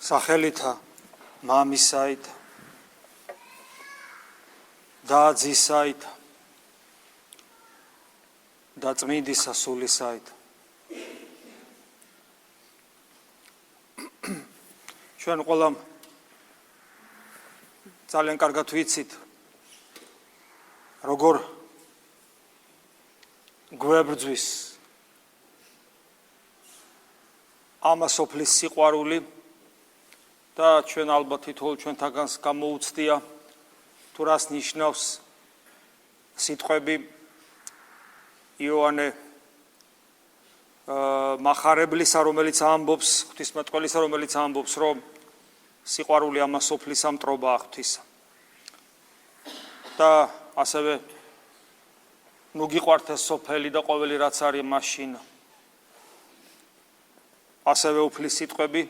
სახელითა მამისაით და ძისაით და წმინდისა სულისაით ჩვენ ყველამ ძალიან კარგად ვიცით როგორ გვებრძვის ამა სოფლის სიყვარული და ჩვენ ალბათ თითოეულ ჩვენთაგანს გამოუცდია თუ რას ნიშნავს სიტყვები იოანე მახარებლისა, რომელიც ამბობს, ღვთისმეტყველისა, რომელიც ამბობს, რომ სიყვარული ამა სოფლისა მტრობაა ღვთისა. და ასევე ნუ გიყვართ ეს სოფელი და ყოველი რაც არის მაშინ. ასევე უფლის სიტყვები,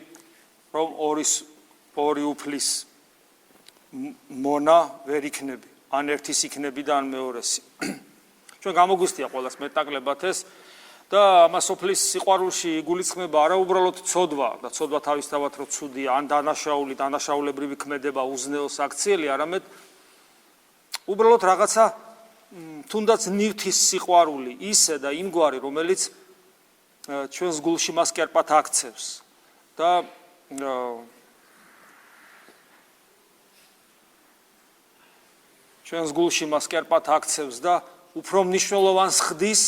რომ ორი უფლის მონა ვერ იქნები, ან ერთის იქნები და ან მეორესი. ჩვენ გამოგვისდია ყველას მეტნაკლებად ეს და ამა სოფლის სიყვარულში იგულისხმება არა უბრალოდ ცოდვა და ცოდვა თავისთავად რომ ცუდია, ან დანაშაულებრივი ქმედება უზნეოს აქციელი, არამედ უბრალოდ რაღაცა თუნდაც ნივთის სიყვარული ისე და იმგვარი, რომელიც ჩვენს გულში მას კერპად აქცევს და ჩვენს გულში მას კერპად აქცევს და უფრო მნიშვნელოვანს ხდის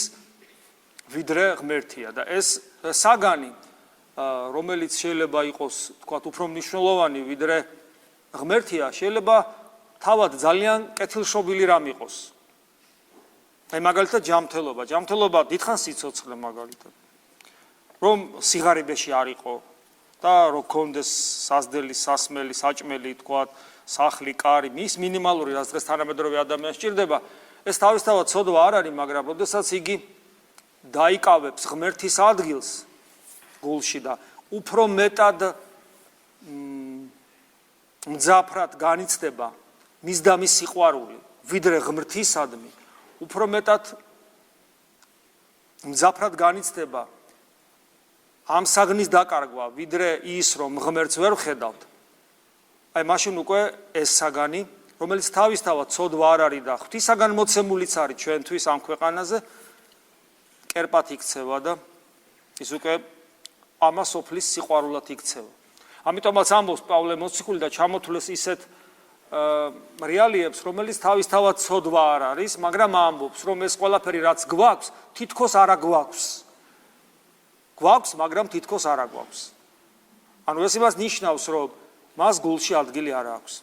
ვიდრე ღმერთია და ეს საგანი რომელიც შეიძლება იყოს თქვათ უფრო მნიშვნელოვანი ვიდრე ღმერთია შეიძლება თავად ძალიან კეთილშობილი რამ იყოს. აი მაგალითად ჯანმრთელობა დიდხანს სიცოცხლე მაგალითად რომ სიღარიბეში არ იყო და რომ გქონდეს საზდელი, სასმელი, საჭმელი, თქვათ, სახლი, კარი, მის მინიმალური რაც დღეს თანამედროვე ადამიანს სჭირდება, ეს თავისთავად ცოდვა არ არის, მაგრამ როდესაც იგი დაიკავებს ღმერთის ადგილს გულში და უფრო მეტად მძაფრად განიცდება მის და მის სიყვარული, ვიდრე ღმრთისადმი, უფრო მეტად მძაფრად განიცდება ამ საგნის დაკარგვა, ვიდრე ის, რომ ღმერთს ვერ ვხედავთ. აი მაშინ უკვე ეს საგანი, რომელიც თავისთავად ცოდვა არ არის და ღვთისაგან მოცემულიც არის ჩვენთვის ამ ქვეყანაზე, კერპად იქცევა და ის უკვე ამა სოფლის სიყვარულად იქცევა. ამიტომაც ამბობს პავლე მოციქული და ჩამოთვლეს ისეთ რეალიებს, რომელიც თავისთავად ცოდვა არ არის, მაგრამ ამბობს, რომ ეს ყველაფერი რაც გვაქვს, თითქოს არა გვაქვს. გვაქვს, მაგრამ თითქოს არა გვაქვს. ანუ ეს იმას ნიშნავს, რომ მას გულში ადგილი არ აქვს.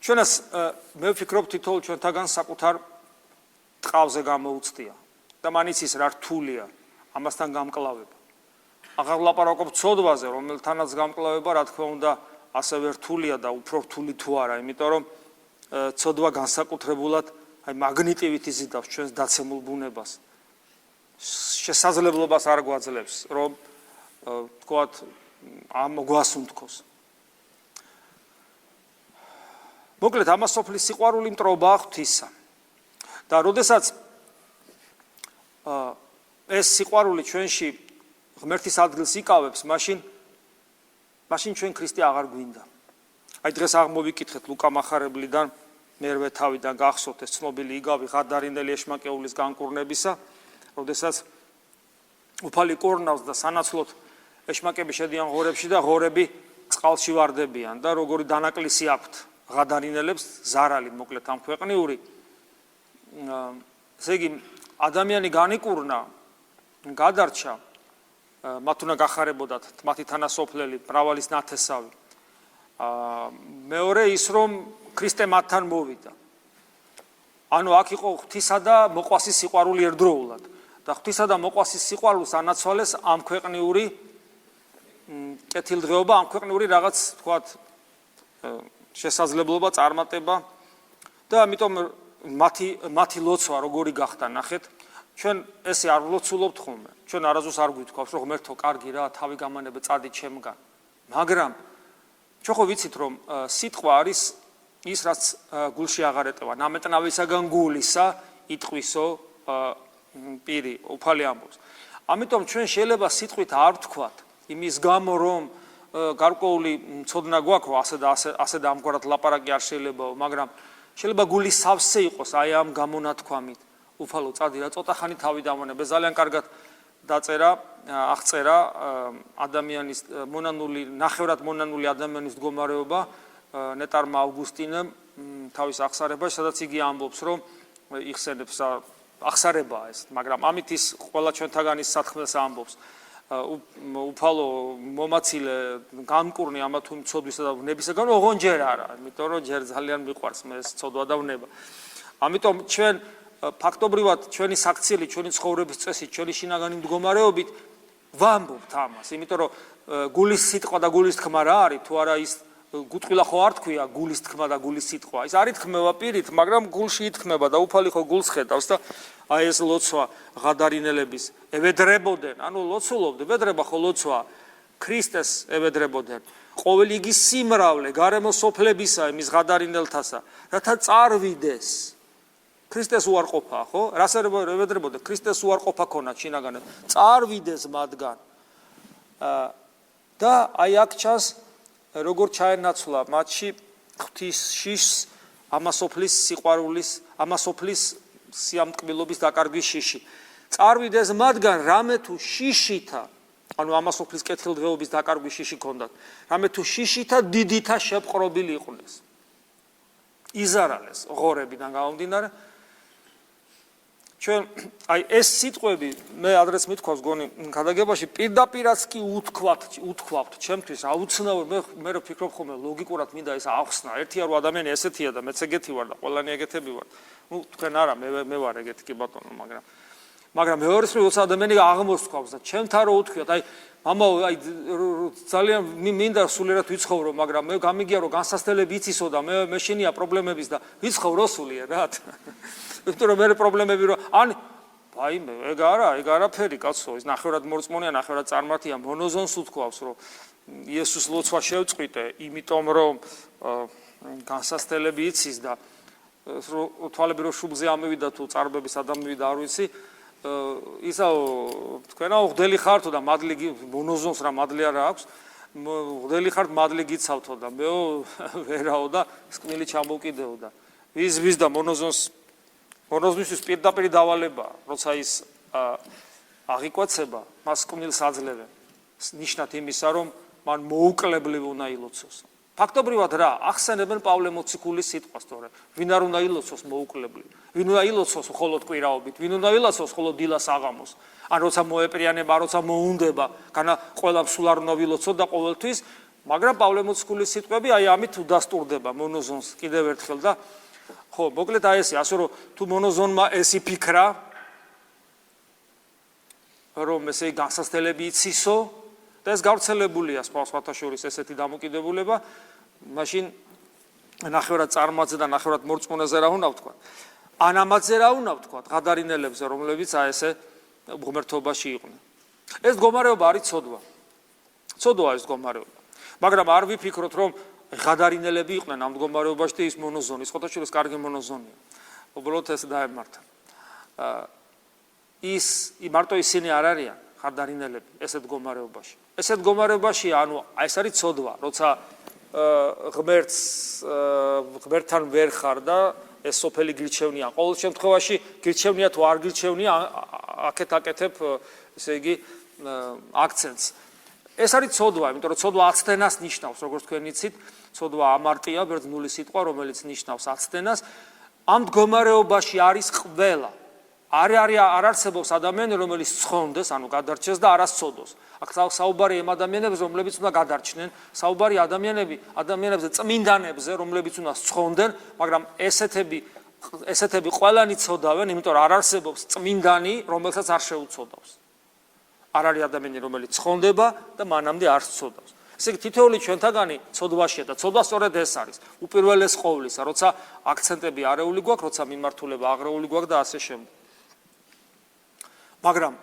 ჩვენას მე ვფიქრობ თითოეულ ჩვენთაგან საკუთარ ტყავზე გამოუცდია და მან იცის რა რთულია ამასთან გამკლავება. აღარ ვლაპარაკობ ცოდვაზე, რომელთანაც გამკლავება, რა თქმა უნდა, ასევე რთულია და უფრო რთული თუ არა, იმიტომ რომ ცოდვა განსაკუთრებულად აი მაგნიტივით იზიდავს ჩვენს დაცემულ ბუნებას. შესაძლებლობას არ გვაძლევს, რომ თქვათ ამ გვასუნთქოს. მოკლედ ამა სოფლის სიყვარული მტრობაა ღვთისა. და როდესაც ეს სიყვარული ჩვენში ღმერთის ადგილს იკავებს, მაშინ ჩვენ ქრისტე აღარ გვინდა. აი დღეს აღმოვიკითხეთ ლუკა მახარებლიდან მერვე თავიდან გახსოვთ ეს ცნობილი იგავი ღადარინელი ეშმაკეულის განკურნებისა, როდესაც უფალი კურნავს და სანაცვლოდ ეშმაკები შედიან ღორებში და ღორები წყალში ვარდებიან და როგორი დანაკლისი აქვთ ღადარინელებს ზარალი მოკლედ ამ ქვეყნიური. ესე იგი ადამიანი განიკურნა, გადარჩა, მათ უნდა გახარებოდათ მათი თანასოფლელი, მრავალის ნათესავი. მეორე ის რომ ქრისტე მათთან მოვიდა. ანუ აქ იყო ღვთისა და მოყვასის სიყვარული ერთდროულად. და ღვთისა და მოყვასის სიყვარულს ანაცვალეს ამ ქვეყნიური კეთილდღეობა, ამ ქვეყნიური რაღაც თქვათ შესაძლებლობა, წარმატება და ამიტომ მათი ლოცვა როგორი გახდა, ნახეთ, ჩვენ ესე არ ვლოცულობთ ხოლმე. ჩვენ არასდროს არ გვითქვავს, რომ ღმერთო, კარგი რა, თავი გამანებე წადი ჩემგან. მაგრამ ჩვენ ხო ვიცით, რომ სიტყვა არის ის, რაც გულში აღარ ეტევა. ნამეტნავისაგან გულისა იტყვისო პირი, უფალი ამბობს. ამიტომ ჩვენ შეიძლება სიტყვით არ ვთქვათ იმის გამო რომ გარკვეული ცოდნა გვაქვს რომ ასე და ამგვარად ლაპარაკი არ შეიძლებაო, მაგრამ შეიძლება გულის სავსე იყოს აი ამ გამონათქვამით. უფალო წადი რა ცოტა ხანი თავი დამონებ. ძალიან კარგად დაწერა, აღწერა ადამიანის მონანული, ნახევრად მონანული ადამიანის მდგომარეობა ნეტარმა ავგუსტინემ თავის აღსარებაში, სადაც იგი ამბობს, რომ იხსენებს აღსარებაა ეს, მაგრამ ამით ის ყველა ჩვენთაგანის სათხმელს ამბობს. უფალო მომაცილე განკურნი ამა თუ იმ ცოდვისა და ვნებისაგან ოღონ ჯერ არა, იმიტომ რომ ჯერ ძალიან მიყვარს მე ეს ცოდვა და ვნება. ამიტომ ჩვენ ფაქტობრივად ჩვენი საქციელი, ჩვენი ცხოვრების წესით, ჩვენი შინაგანი მდგომარეობით ვამბობთ ამას, იმიტომ რომ გულის სიტყვა და გულის თქმა რა არის, თუ არა ის გუთყვილა ხო არ თქვია გულის თქმა და გულის სიტყვა. ის არ ითქმება პირით, მაგრამ გულში ითქმება და უფალი ხო გულს ხედავს და აი ეს ლოცვა ღადარინელების ევედრებოდნენ, ანუ ლოცულობდნენ, ევედრება ხო ლოცვა ქრისტეს ევედრებოდნენ. ყოველი იგი სიმრავლე გარემო სოფლებისა იმის ღადარინელთასა, რათა წარვიდეს. ქრისტეს უარყოფა, ხო? რას ევედრებოდნენ? ქრისტეს უარყოფა ქონათ შინაგანად. წარვიდეს მათგან. და აი აქ ჩანს როგორ ჩაენაცვლა მათში ღვთის შიშს, ამასოფლის სიყვარულის, ამასოფლის სიამტკბილობის დაკარგვის შიში. წარვიდეს მათგან რამე თუ შიშითა, ანუ ამასოფლის კეთილდღეობის დაკარგვის შიში ქონდათ, რამე თუ შიშითა დიდითა შეპყრობილი იყვნენ. იზარალეს ღორებიდან გამომდინარე. ჩვენ აი ეს სიტყვები მე ადრეს მithქვავს გონი გადაგებაში პირდაპირაც კი უთქვავთ ჩემთვის აუცნაურ მე რო ფიქრობ ხოლმე ლოგიკურად მინდა ეს ახსნა ერთია რომ ადამიანი ესეთია და მეც ეგეთი ვარ და ყველანი ეგეთები ვარ. ნუ თქვენ არა მე ვარ ეგეთი კი ბატონო, მაგრამ მეორეს როცა ადამიანი აღმოსთქვავს და ჩემთან რო უთქვიათ აი მამაო აი ძალიან მინდა სულიერად ვიცხოვრო, მაგრამ მე გამიგია რომ განსასწრებელი იცისო და მე შენია პრობლემების და ვიცხოვრო სულიერად. იმიტომ რომ მე პრობლემები რომ ან ვაიმე ეგ არაფერი კაცო, ის ნახევრად მორწმუნეა, ნახევრად წარმართია, მონოზონს უთქვავს რომ იესოს ლოცვა შევწყვიტე, იმიტომ რომ განსასწრებელი იცის და თვალები რო შუბლზე ამევიდა თუ წარბების ადამივიდა არ ვიცი, ისაო თქვენაო ღდელი ხართო და მადლი მონოზონს რა მადლი არა აქვს, ღდელი ხართ მადლი გიცავთო და მეო ვერაო და სკმილი ჩამოვკიდეო და ვის და მონოზონისთვის პირდაპირ დავალება, როცა ის აღიკვეცება, მას სკმილს აძლევენ. ნიშნად იმისა, რომ მან მოუკლებლივ უნდა ილოცოს. ფაქტობრივად რა, ახსენებენ პავლე მოციქულის სიტყვას, თორე ვინ არ უნდა ილოცოს მოუკლებლივ, ვინ უნდა ილოცოს მხოლოდ კვირაობით, ვინ უნდა ილოცოს მხოლოდ დილას აღამოს. ან როცა მოეპრიანება, როცა მოუნდება, განა ყველამ სულ არ უნდა ვილოცოთ და ყოველთვის, მაგრამ პავლე მოციქულის სიტყვები აი ამით უდასტურდება მონოზონს კიდევ ერთხელ და ხო, მოკლედ აი ესე, ასე რომ თუ მონოზონმა ეს იფიქრა, რომ ესე განსასწრებელი იცისო და ეს გავრცელებულია სხვათა შორის ესეთი დამოკიდებულება, მაშინ ნახევრად წარმართზე და ნახევრად მორწმუნეზე რა უნდა ვთქვა. ან ამაზე რა უნდა ვთქვა, ღადარინელებზე, რომლებიც აი ესე ღმერთობაში იყვნენ. ეს მდგომარეობა არის ცოდვა. ცოდვაა ეს მდგომარეობა. მაგრამ არ ვიფიქროთ, რომ ღადარინელები იყვნენ ამ მდგომარეობაში და ის მონოზონი, სხვათა შორის კარგი მონოზონია. უბრალოდ ეს დაემართა. მარტო ისინი არ არიან ღადარინელები ესეთ მდგომარეობაში. ესეთ მდგომარეობაში, ანუ ეს არის ცოდვა, როცა ღმერთთან ვერ ხარ და ეს სოფელი გირჩევნია. ყოველ შემთხვევაში გირჩევნია თუ არ გირჩევნია, აქეთ აკეთებ, ესე იგი, აქცენტს. ეს არის ცოდვა, იმიტომ რომ ცოდვა აცდენას ნიშნავს, როგორც თქვენ იცით, ცოდვა ამარტია, ბერძნული სიტყვა, რომელიც ნიშნავს აცდენას. ამ მდგომარეობაში არის ყველა. არ არსებობს ადამიანი, რომელიც ცხონდეს, ანუ გადარჩეს და არას ცოდოს. აქ საუბარი ამ ადამიანებს, რომლებიც უნდა გადარჩნენ, საუბარი ადამიანებზე, წმინდანებზე, რომლებიც უნდა ცხონდნენ, მაგრამ ესეთები ყველანი ცოდავენ, იმიტომ რომ არ არსებობს წმინდანი, რომელსაც არ შეუცოდავს. არ არის ადამიანი, რომელიც ცხონდება და მანამდე არ ცოდავს. ესე იგი, თითოეული ჩვენთაგანი ცოდვაშია და ცოდვა სწორედ ეს არის. უპირველეს ყოვლისა, როცა აქცენტები არეული გვაქვს, როცა მიმართულება აღრეული გვაქვს და ასე შემდეგ. მაგრამ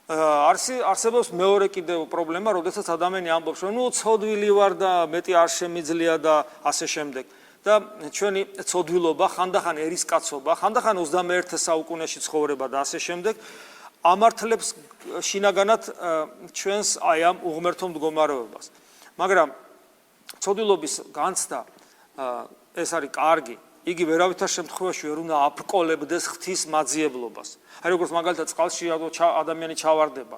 არსებობს მეორე კიდევ პრობლემა, როდესაც ადამიანი ამბობს, რომ ნუ ცოდვილი ვარ და მეტი არ შემიძლია და ასე შემდეგ. და ჩვენი ცოდვილობა, ხანდახან ერისკაცობა, ხანდახან 21 საუკუნეში ცხოვრება და ასე შემდეგ, ამართლებს შინაგანად ჩვენს აი ამ უღმერთო მდგომარეობას. მაგრამ ცოდვილობის განცდა ეს არის კარგი. იგი ვერავითარ შემთხვევაში ვერ უნდა აფრკოლებდეს ღვთის მაძიებლობას. აი როგორც მაგალითად წყალში ადამიანი ჩავარდება.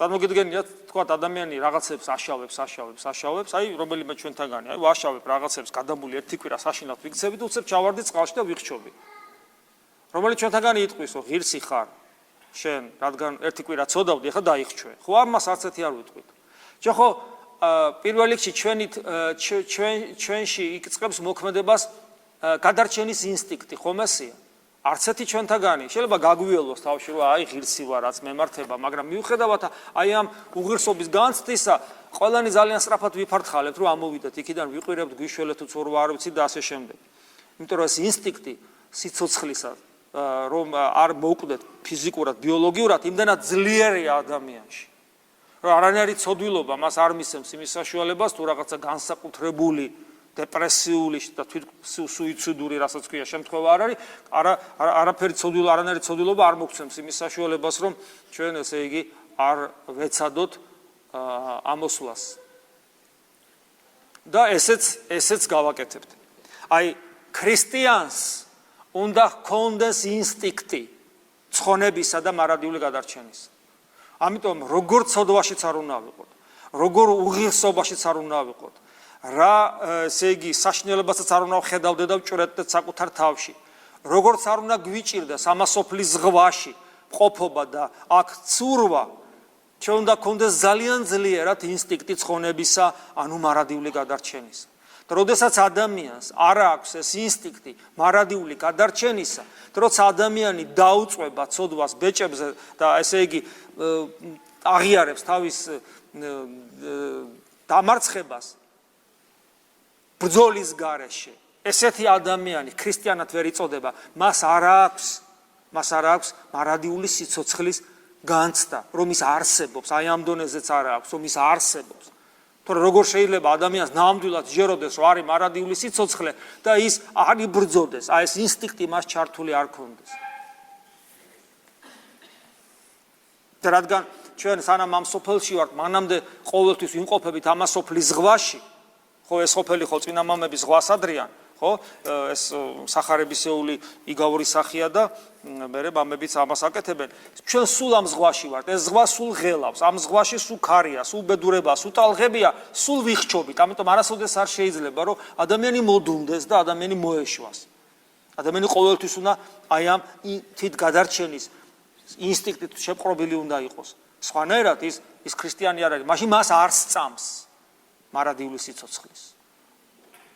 წარმოგიდგენიათ, თქვათ ადამიანი რაღაცებს აშავებს, აი რომელიმე ჩვენთაგანი, აი ვაშავებ რაღაცებს, გადამული ერთი კვირა საშინლად ვიქცევით, უცებ ჩავარდი წყალში და ვიხჩობი. რომელიც ჩვენთაგანი იტყვის, რომ ღირსი ხარ, შენ, რადგან ერთი კვირა ცოდავდი, ახლა დაიხჩვე. ხო, ამას არც ერთი არ ვიტყვით. ჩვენ ხო პირველ რიგში ჩვენში იწყებს მოქმედებას გადარჩენის ინსტინქტი, ხომ ესეა? არც ერთი ჩვენთაგანი შეიძლება გაგვიელოს თავში, რომ აი ღირსი ვარ, რაც მემართება, მაგრამ მიუხედავად აი ამ უღირსობის განცდისა, ყველანი ძალიან სწრაფად ვიფართხალებთ, რომ ამოვიდეთ იქიდან, ვიყვირებთ, გვიშველეთ თუ ცორვა არ ვიცი და ასე შემდეგ. იმიტომ რომ ეს ინსტინქტი სიცოცხლისა, რომ არ მოვკვდეთ ფიზიკურად, ბიოლოგიურად, იმდენად ძლიერია ადამიანში. რომ არანაირი ცოდვილობა მას არ მისცემს იმის საშუალებას, თუ რაღაცა განსაკუთრებული დეპრესიული და სუიციდური რასაც ქვია შემთხვევა არ არის, არაფერი ცოდვილობა, არანაირი ცოდვილობა არ მოგცემს იმის საშუალებას, რომ ჩვენ ესე იგი არ ვეცადოთ ამოსვლას. და ესეც გავაკეთებთ. აი ქრისტიანს უნდა ჰქონდეს ინსტინქტი ცხონებისა და მარადიული გადარჩენის. ამიტომ როგორ ცოდვაშიც არ უნდა ვიყოთ, როგორ უღირსობაშიც არ უნდა ვიყოთ, რა ესე იგი საშინელებასაც არ უნდა ვხედავდეთ და ვჭვრეტდეთ საკუთარ თავში, როგორც არ უნდა გვიჭირდეს ამასოფლის ზღვაში ყოფობა და აქ ცურვა, ჩვენ უნდა გქონდეს ძალიან ძლიერად ინსტინქტი ცხონებისა, ანუ მარადიული გადარჩენისა. და როდესაც ადამიანს არ აქვს ეს ინსტინქტი მარადიული გადარჩენისა, როცა ადამიანი დაუწვება ცოდვას ბეჭებზე და ესე იგი აღიარებს თავის დამარცხებას ბრძოლის გარეშე, ესეთი ადამიანი ქრისტიანად ვერ იწოდება, მას არ აქვს მარადიული სიცოცხლის განცდა, რომ ის არსებობს, აი ამ დონეზეც არ აქვს, რომ ის არსებობს. თორე როგორ შეიძლება ადამიანს ნამდვილად ჯეროდეს, რომ არის მარადიული სიცოცხლე და ის არ იბრძოდეს, აი ეს ინსტინქტი მას ჩართული არ ქონდეს. და რადგან ჩვენ სანამ ამ სოფელში ვართ, მანამდე ყოველთვის ვიმყოფებით ამ სოფლის ზღვაში, ხო ეს სოფელი ხო წინა მამების ზღვას ადრიან, ხო ეს სახარებისეული იგავური სახია და მერე მამებიც ამას აკეთებენ. ჩვენ სულ ამ ზღვაში ვართ, ეს ზღვა სულ ღელავს, ამ ზღვაში სულ ქარია, სულ ბედურებაა, სულ ტალღებია, სულ ვიხჩობით, ამიტომ არასოდეს არ შეიძლება, რომ ადამიანი მოდუნდეს და ადამიანი მოეშვას. ადამიანი ყოველთვის უნდა აი ამ თვით გადარჩენის ინსტინქტით შეპყრობილი უნდა იყოს. სხვანაირად ის ქრისტიანი არ არის, მაშინ მას არ სწამს მარადიული სიცოცხლის.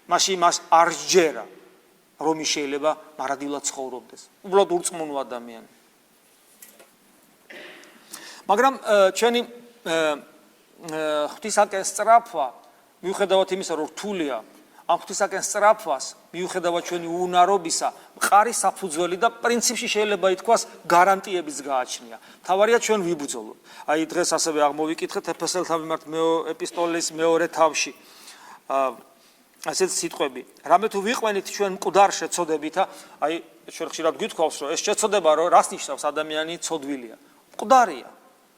მაშინ მას არ სჯერა, რომ ის შეიძლება მარადიულად ცხოვრობდეს. უბრალოდ ურწმუნო ადამიანი. მაგრამ ჩვენი ღვთისაკენ სწრაფვა, მიუხედავად იმისა, რომ რთულია, ამ ღვთისაკენ სწრაფვას, მიუხედავად ჩვენი უუნარობისა, მყარი საფუძველი და პრინციპში შეიძლება ითქვას გარანტიების გააჩნია. თავარია ჩვენ ვიბრძოლოთ. აი დღეს ასევე აღმოვიკითხეთ ეფესელთა მიმართ ეპისტოლეს მეორე თავში. ასეთ სიტყვები. რამე თუ ვიყვენით ჩვენ მკვდარ შეცოდებითა, აი ჩვენ ხშირად გვითხოვს, რომ ეს შეცოდება რომ რას ნიშნავს ადამიანი ცოდვილია. მკვდარია.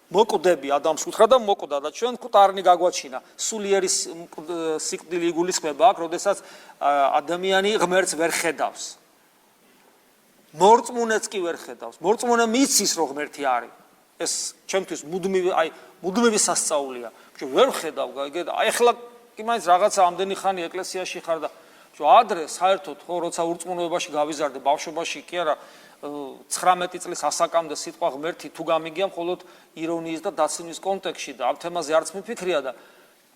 მოკვდები ადამიანს უთხრა და მოკვდა და ჩვენ მკვდარნი გაგვაჩინა. სულიერი სიკვდილი იგულისხმება აქ, როდესაც ადამიანი ღმერთს ვერ ხედავს. მორწმუნეც კი ვერ ხედავს. მორწმუნე მიცის რომ ღმერთი არის. ეს ჩემთვის მუდმივი სასწაულია. ჩვენ ვერ ხედავ, აი ახლა კი მაინც რაღაცა ამდენი ხანი ეკლესიაში ხარ და ადრე საერთოდ ხო როცა ურწმუნოებაში გავიზარდე ბავშვობაში კი არა 19 წლის ასაკამდე სიტყვა ღმერთი თუ გამიგია მხოლოდ ირონიის და დაცინვის კონტექსტში და ამ თემაზე არც მიფიქრია და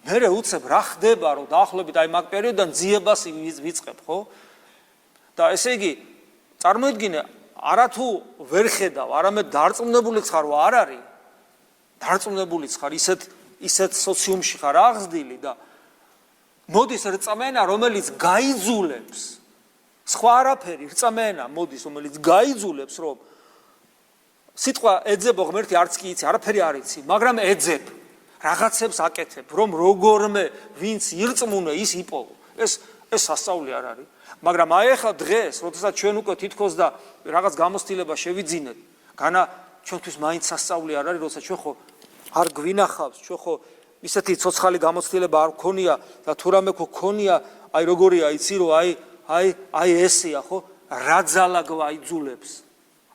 მერე უცებ რა ხდება რომ დაახლოებით აი მაგ პერიოდიდან ძიებას ვიწყებ ხო და ესე იგი წარმოიდგინე არათუ ვერ ხედავ არამედ დარწმუნებულიც ხარ რომ არ არის დარწმუნებულიც ხარ ისეთ სოციუმში ხარ აღზრდილი და მოდის რწმენა რომელიც გაიძულებს სხვა არაფერი რწმენა მოდის რომელიც გაიძულებს რომ სიტყვა ეძებო ღმერთი არც კი იცი არაფერი არ იცი მაგრამ ეძებ რაღაცებს აკეთებ რომ როგორმე ვინც ირწმუნე ის იპოვო ეს სასწაული არ არის მაგრამ აი ახლა დღეს როდესაც ჩვენ უკვე თითქოს და რაღაც გამოცდილება შევიძინეთ განა ჩვენთვის მაინც სასწაული არ არის, როცა ჩვენ ხო არ გვინახავს, ჩვენ ხო ისეთი ცოცხალი გამოცდილება არ გქონია და თუ რამე გქონია, აი როგორია, იცი რომ აი ესეა ხო, რა ძალა გვაიძულებს,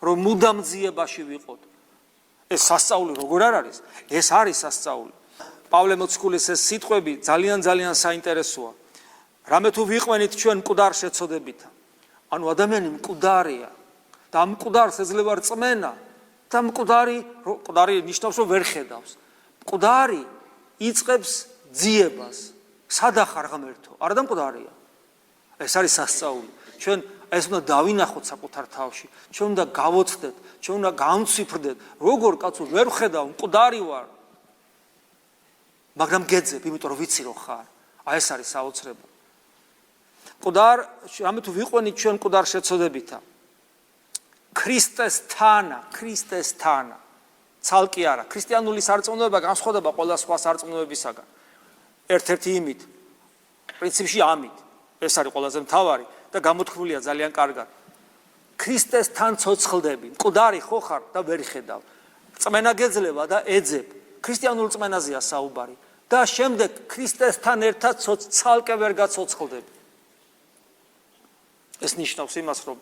რომ მუდამ ძიებაში ვიყოთ. ეს სასწაული როგორ არ არის? ეს არის სასწაული. პავლე მოციქულის ეს სიტყვები ძალიან საინტერესოა. რამე თუ ვიყვენით ჩვენ მკვდარ შეცოდებითა. ანუ ადამიანი მკვდარია და ამ მკვდარს ეძლევა რწმენა და მკვდარი ნიშნავს რომ ვერ ხედავს. მკვდარი იწყებს ძიებას. სადახარ ღმერთო? არა და მკვდარია. ეს არის სასწაული. ჩვენ ეს უნდა დავინახოთ საკუთარ თავში. ჩვენ უნდა გავოცდეთ, ჩვენ უნდა გამციფრდეთ, როგორ კაცო ვერ ხედავ, მკვდარი ვარ. მაგრამ გეძებ, იმიტომ რომ ვიცი რომ ხარ. აი ეს არის საოცრება. მკვდარ, რამე თუ ვიყვენით ჩვენ მკვდარ შეცოდებითა. ქრისტესთანა. ცალკე არა. ქრისტიანული სარწმუნოება განსხვავდება ყველა სხვა სარწმუნოებისაგან. ერთ-ერთი იმით, პრინციპში ამით. ეს არის ყველაზე მთავარი და გამოთქმულია ძალიან კარგად. ქრისტესთან ცოცხლდები, მკვდარი ხო ხარ და ვერ ხედავ. რწმენა გეძლევა და ეძებ. ქრისტიანულ რწმენაზეა საუბარი. და შემდეგ ქრისტესთან ერთად ცალკე ვერ გაცოცხლდები. ეს ნიშნავს იმას, რომ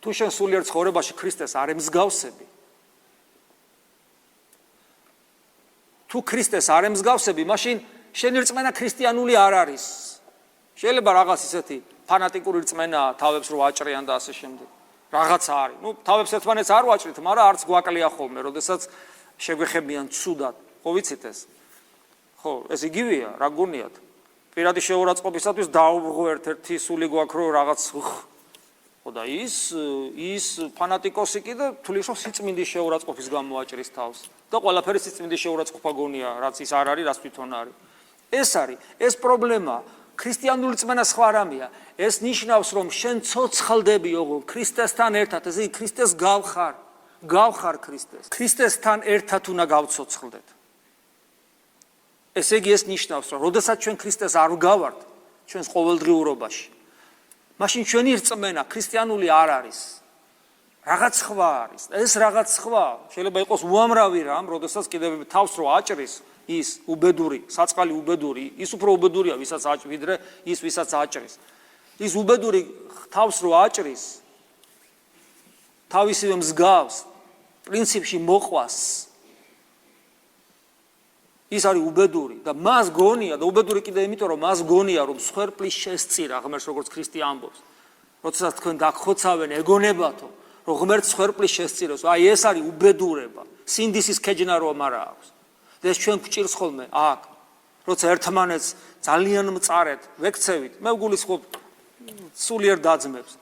თუ შენ სულიერ ცხოვრებაში ქრისტეს არ ემსგავსები, თუ ქრისტეს არ ემსგავსები, მაშინ შენი რწმენა ქრისტიანული არ არის. შეიძლება რაღაც ისეთი ფანატიკური რწმენაა, თავებს რო აჭრიან და ასე შემდეგ. რაღაცა არის. თავებს ერთმანეთს არ ვაჭრით, მაგრამ არც გვაკლია ხოლმე, როდესაც შეგვეხებიან ცუდად. ხო ვიცით ეს? ხო, ეს იგივეა, რა გონიათ? პირადი შეურაცხყოფისათვის დაუბრუნო ერთ-ერთი სული გვაქვს რომ რაღაც ხო და ის ფანატიკოსი კი და თulis რომ სიწმინდის შეურაცხყოფის გამოაჭრის თავს და ყველაფერი სიწმინდის შეურაცხყოფა გონია, რაც ის არ არის, რაც თვითონ არის. ეს არის, ეს პრობლემაა. ქრისტიანული რწმენა სხვა რამეა. ეს ნიშნავს რომ შენ ცოცხლდები ოღონდ ქრისტესთან ერთად, ესე იგი ქრისტეს გავხარ ქრისტეს. ქრისტესთან ერთად უნდა გავცოცხლდეთ. ესე იგი ეს ნიშნავს რომ როდესაც ჩვენ ქრისტეს არ ვგავართ ჩვენს ყოველდღიურობაში, მაშინ ჩვენი რწმენა ქრისტიანული არ არის. რაღაც სხვა არის. ეს რაღაც სხვა შეიძლება იყოს უამრავი რამ, როდესაც კიდევ თავს რო აჭრის ის უბედური, საწყალი უბედური, ის უფრო უბედურია ვისაც ვიდრე ის ვისაც აჭრის. ის უბედური თავს რო აჭრის, თავისივე მსგავს, პრინციპში მოყვას. ის არის უბედური და მას გონია და უბედური კიდე იმიტომ რომ მას გონია რომ სხერპლის შესწირა ღმერთს როგორც ქრისტე ამბობს. როდესაც თქვენ დაგხოცავენ ეგონებათო რომ ღმერთს სხერპლის შესწიროს, აი ეს არის უბედურება. სინდისის ქეჯნა რომ არა აქვს. და ეს ჩვენ გვჭირს ხოლმე აქ, როცა ერთმანეთს ძალიან მწარეთ ვექცევით, მე ვგულისხმობ სულიერ დაძმებს.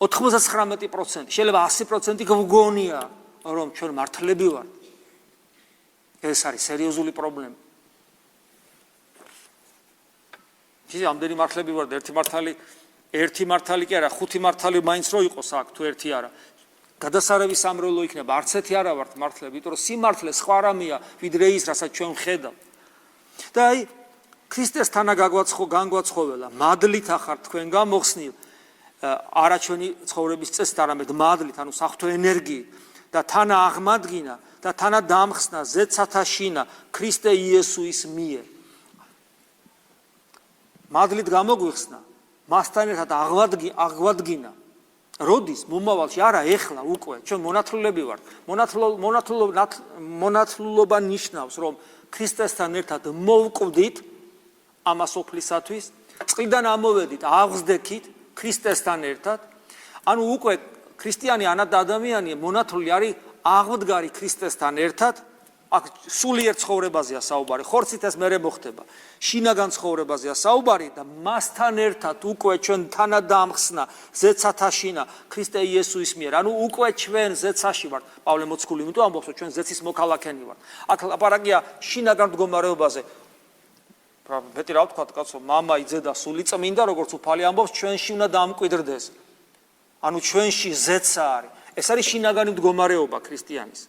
99% შეიძლება 100% გვგონია რომ ჩვენ მართლები ვართ. ეს არის სერიოზული პრობლემა. ის ამდენი მართლები ვარ და ერთი მართალი კი არა, 5 მართალი მაინც რო იყოს აქ თუ ერთი არა. გადასარევი სამრევლო იქნება, არც ერთი არა ვართ მართლები, იმიტომ რომ სიმართლე სხვა რამეა, ვიდრე ის, რასაც ჩვენ ვხედავ. და აი ქრისტესთანა განგვაცხოველა, მადლით ახარ თქვენ გამოხსნილ, არა ჩვენი ცხოვრების წესით, არამედ მადლით, ანუ საღვთო ენერგიით და თანა აღმადგინა და თანა დამხსნა ზეცათა შინა ქრისტე იესუის მიერ. მადლით გამოგვიხსნა, მასთან ერთად აღვადგინა. როდის მომავალში, არა ეხლა უკვე, ჩვენ მონათლულები ვართ. მონათლულობა ნიშნავს, რომ ქრისტესთან ერთად მოვკვდით ამას ოფლისათვის, წყლიდან ამოვედით, აღზდექით ქრისტესთან ერთად. ანუ უკვე ქრისტიანი ადამიანი მონათლული არის აღმდგარი ქრისტესთან ერთად, აქ სულიერ ცხოვრებაზეა საუბარი, ხორცით ეს მერე მოხდება. შინაგან ცხოვრებაზეა საუბარი და მასთან ერთად უკვე ჩვენ თანადამხსნა ზეცათა შინა ქრისტე იესუის მიერ. ანუ უკვე ჩვენ ზეცაში ვართ. პავლე მოციქული იმიტომ ამბობს, რომ ჩვენ ზეცის მოქალაქენი ვართ. აქ ლაპარაკია შინაგან მდგომარეობაზე. მეტი რა ვთქვათ, კაცო, მამა იძედა სული წმინდა, როგორც უფალი ამბობს, ჩვენში უნდა დამკვიდრდეს. ანუ ჩვენში ზეცა არის. ეს არის შინაგანი მდგომარეობა ქრისტიანის.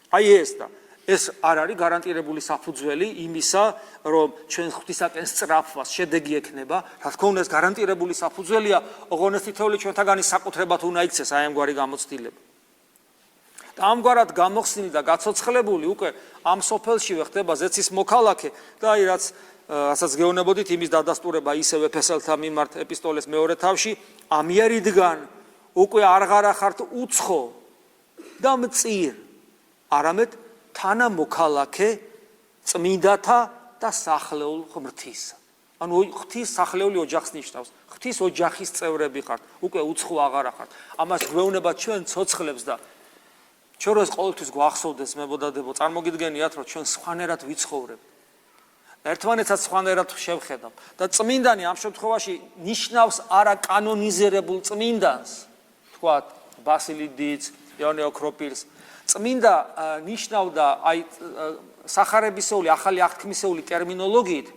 აი ეს და ეს არ არის გარანტირებული საფუძველი იმისა, რომ ჩვენ ღვთისაკენ სწრაფვას შედეგი ექნება. რა თქმა უნდა, ეს გარანტირებული საფუძველია, ოღონდ ეს თითოეული ჩვენთაგანი საკუთრებად უნდა იქცეს აი ამგვარი გამოცდილება. და ამგვარად გამოხსნილი და გაცოცხლებული უკვე ამ სოფელშივე ხდება ზეცის მოქალაქე და აი რასაც გეუბნებოდით იმის დადასტურება ისევ ეფესელთა მიმართ ეპისტოლეს მეორე თავში ამიერიდან უკვე აღარა ხართ უცხო და მწիր არამედ თანამოქალაქე წმინდათა და სახლეულ ღმრთისა. ანუ ღვთის სახლეული ოჯახს ნიშნავს. ღვთის ოჯახის წევრები ხართ, უკვე უცხო აღარა ხართ. ამას გვეუბნება ჩვენ ცოცხლებს და ჩვენ ეს ყოველთვის გვახსოვდეს მებოდადებო, წარმოგიდგენიათ, რომ ჩვენ სხვანაირად ვიცხოვრებთ. ერთმანეთსაც სხვანაირად შევხედავთ და წმინდანი ამ შემთხვევაში ნიშნავს არა კანონიზირებულ წმინდანს, თქვათ ბასილი დიდს, იონე ოქროპირს. წმინდა ნიშნავდა აი სახარებისეული, ახალი აღთქმისეული ტერმინოლოგიით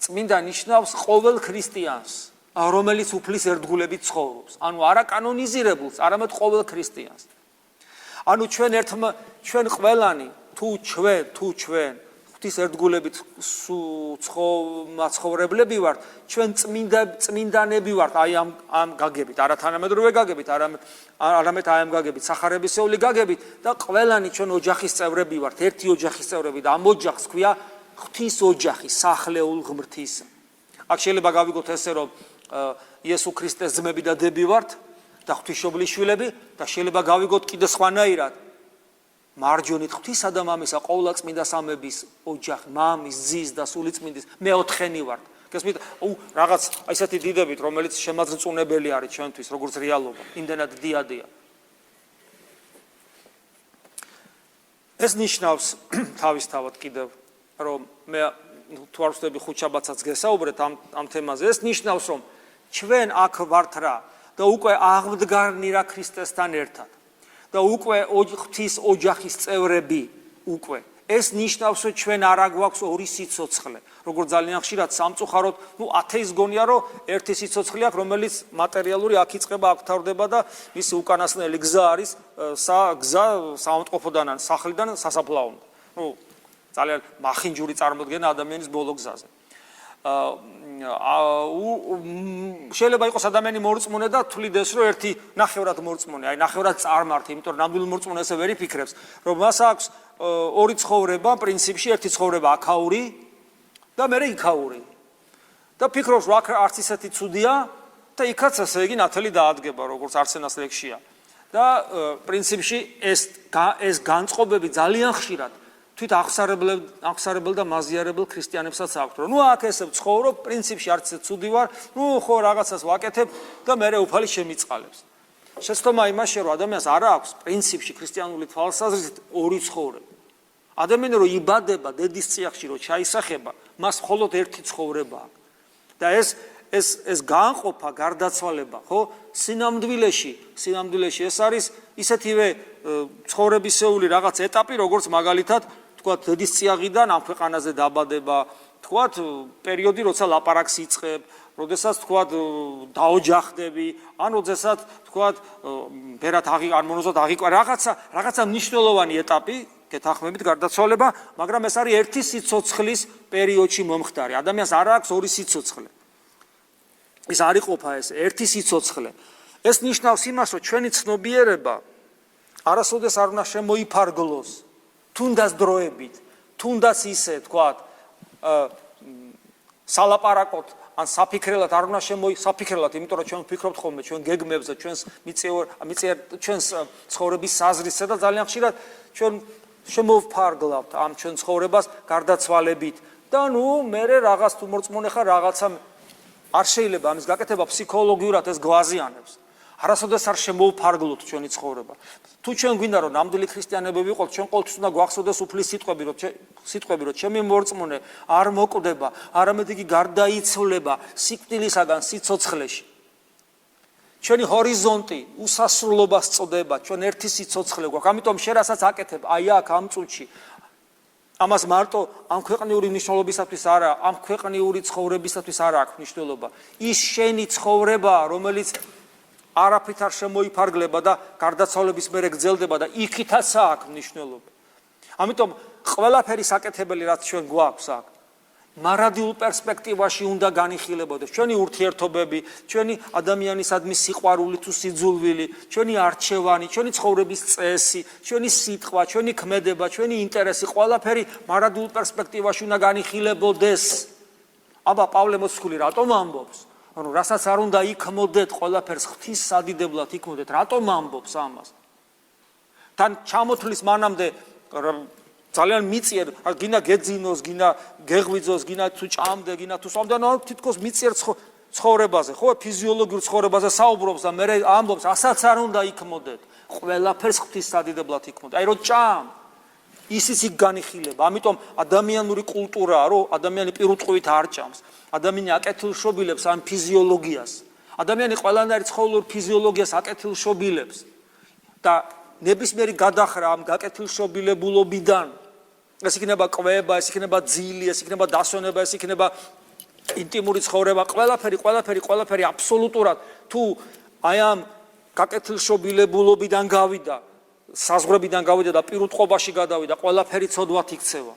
წმინდა ნიშნავს ყოველ ქრისტიანს, რომელიც უფლის ერთგულებით ცხოვრობს. ანუ არა კანონიზირებულს, არამედ ყოველ ქრისტიანს. ანუ ჩვენ ყველანი თუ ჩვენ ღვთის ერთგულებით მაცხოვრებლები ვართ, ჩვენ წმინდანები ვართ აი ამ გაგებით, არა თანამედროვე გაგებით, არამედ აი ამ გაგებით, სახარებისეული გაგებით და ყველანი ჩვენ ოჯახის წევრები ვართ, ერთი ოჯახის წევრები და ამ ოჯახს ქვია ღვთის ოჯახი, სახლეულ ღმრთისა. აქ შეიძლება გავიგოთ ესე, რომ იესო ქრისტეს ძმები და დები ვართ და ღვთისმშობლის შვილები და შეიძლება გავიგოთ კიდე სხვანაირად მარჯვენით ღვთისა და მამისა ყოვლადწმინდა სამების ოჯახი, მამის, ძის და სულიწმინდის მეოთხენი ვართ. გესმით? რაღაც ესეთი დიდებით, რომელიც შემაძრწუნებელი არის ჩვენთვის, როგორც რეალობა, იმდენად დიადია. ეს ნიშნავს თავისთავად კიდევ რომ მე თუ არ ვწდები ხუთშაბათსაც გესაუბრეთ ამ თემაზე, ეს ნიშნავს რომ ჩვენ აქ ვართ რა და უკვე აღმდგარნი რა ქრისტესთან ერთად და უკვე ღვთის ოჯახის წევრები უკვე ეს ნიშნავს რომ ჩვენ არ აგვაქვს ორი სიცოცხლე, როგორც ძალიან ხშირად სამწუხაროდ, ათეის გონია რომ ერთი სიცოცხლე აქვს, რომელიც მატერიალური აქ იწყება, აქ თავდება და მისი უკანასკნელი გზა არის გზა საავადმყოფოდან ან სახლიდან სასაფლაომდე. ძალიან მახინჯური წარმოდგენა ადამიანის ბოლო გზაზე. შეიძლება იყოს ადამიანი მორწმუნე და თვლიდეს რომ ერთი ნახევრად მორწმუნე, აი ნახევრად წარმართი, იმიტომ რომ ნამდვილი მორწმუნე ესე ვერ იფიქრებს, რომ მას აქვს ორი ცხოვრება, პრინციპში ერთი ცხოვრება აქაური და მერე იქაური. და ფიქრობს რომ აქ არც ისეთი ცუდია და იქაც ესე იგი ნათელი დაადგება, როგორც არსენას ლექსია. და პრინციპში ეს განწყობები ძალიან ხშირად თვით აღსარებელ და მაზიარებელ ქრისტიანებსაც აქვთ, რომ აქ ესე ვცხოვრობ, პრინციპში არც ისე ცუდი ვარ, ხო რაღაცას ვაკეთებ და მერე უფალი შემიწყალებს. შეცდომა იმაშია, რომ ადამიანს არ აქვს პრინციპში ქრისტიანული თვალსაზრისით ორი ცხოვრება. ადამიანი რომ იბადება დედის წიაღში, რომ ჩაისახება, მას მხოლოდ ერთი ცხოვრება აქვს. და ეს განყოფა, გარდაცვალება, ხო, სინამდვილეში ეს არის ისეთივე ცხოვრებისეული რაღაც ეტაპი, როგორც მაგალითად თქვათ დედის წიაღიდან ამ ქვეყანაზე დაბადება, თქვათ პერიოდი, როცა ლაპარაკს იწყებ, როდესაც თქვათ დაოჯახდები, ან როდესაც თქვათ ბერად არ მონოზად აღიკვა რაღაცა მნიშვნელოვანი ეტაპი, გეთანხმებით გარდაცვალება, მაგრამ ეს არის ერთი სიცოცხლის პერიოდში მომხდარი. ადამიანს არ აქვს ორი სიცოცხლე. ეს არ იყოფა ეს ერთი სიცოცხლე. ეს ნიშნავს იმას, რომ ჩვენი ცნობიერება არასოდეს არ უნდა შემოიფარგლოს, თუნდაც დროებით, თუნდაც ისე, თქვათ, სალაპარაკოთ ან საფიქრელად არ უნდა საფიქრელად, იმიტომ რომ ჩვენ ვფიქრობთ ხოლმე ჩვენ გეგმებზე, ჩვენს ცხოვრების საზრისზე და ძალიან ხშირად ჩვენ შემოვფარგლავთ ამ ჩვენ ცხოვრებას გარდაცვალებით და მერე რაღაც თუ მორწმუნე ხარ რაღაცა არ შეიძლება ამის გაკეთება ფსიქოლოგიურად ეს გვაზიანებს. არასოდეს არ შემოვფარგლოთ ჩვენი ცხოვრება. თუ ჩვენ გვინდა რომ ნამდვილი ქრისტიანები ვიყოთ, ჩვენ ყოველთვის უნდა გვახსოვდეს უფლის სიტყვები, რომ ჩემი მორწმუნე არ მოკვდება, არამედ იგი გარდაიცვლება სიკვდილისაგან სიცოცხლეში. ჩვენი ჰორიზონტი უსასრულობას წოდება, ჩვენ ერთი სიცოცხლე გვაქვს. ამიტომ შენ რასაც აკეთებ, აი აქ ამ წუთში ამას მარტო ამ ქვეყნიური მნიშვნელობისათვის არა, ამ ქვეყნიური ცხოვრებისათვის არა აქვს მნიშვნელობა. ის შენი ცხოვრება, რომელიც არაფრით არ შემოიფარგლება და გარდაცვალების მერე გრძელდება და იქითაც აქვს მნიშვნელობა. ამიტომ ყველაფერი საკეთებელი რაც ჩვენ გვაქვს აქ, მარადიულ პერსპექტივაში უნდა განიხილებოდეს ჩვენი ურთიერთობები, ჩვენი ადამიანისადმი სიყვარული თუ სიძულვილი, ჩვენი არჩევანი, ჩვენი ცხოვრების წესი, ჩვენი სიტყვა, ჩვენი ქმედება, ჩვენი ინტერესი, ყველაფერი მარადიულ პერსპექტივაში უნდა განიხილებოდეს. აბა პავლე მოციქული რატომ ამბობს? ანუ რასაც არ უნდა იქმოდეთ, ყველაფერს ღვთის სადიდებლად იქმოდეთ, რატომ ამბობს ამას? თან ჩამოთვლის მანამდე ძალიან მიწიერ, გინდა გეძინოს, გინდა გეღვიძოს, გინდა თუ ჭამდე, გინდა თუ სვამდა, ანუ თითქოს მიწიერ ცხოვრებაზე, ხო, ფიზიოლოგიურ ცხოვრებაზე საუბრობს და მე ამბობს, ასაც არ უნდა იქმოდეთ. ყველაფერს ღვთის სადიდებლად იქმოდეთ. აი რომ ჭამ, ისიც იქ განიხილება. ამიტომ ადამიანური კულტურაა, რომ ადამიანი პირუტყვით არ ჭამს. ადამიანი აკეთილშობილებს ამ ფიზიოლოგიას. ადამიანი ყველანაირ ცხოველურ ფიზიოლოგიას აკეთილშობილებს. და ნებისმიერი გადახრა ამ გაკეთილშობილებულობიდან, ეს იქნება კვება, ეს იქნება ძილი, ეს იქნება დასვენება, ეს იქნება ინტიმური ცხოვრება, ყველაფერი აბსოლუტურად თუ აი ამ გაკეთილშობილებულობიდან გავიდა, საზღვრებიდან გავიდა და პირუტყვობაში გადავიდა, ყველაფერი ცოდვად იქცევა.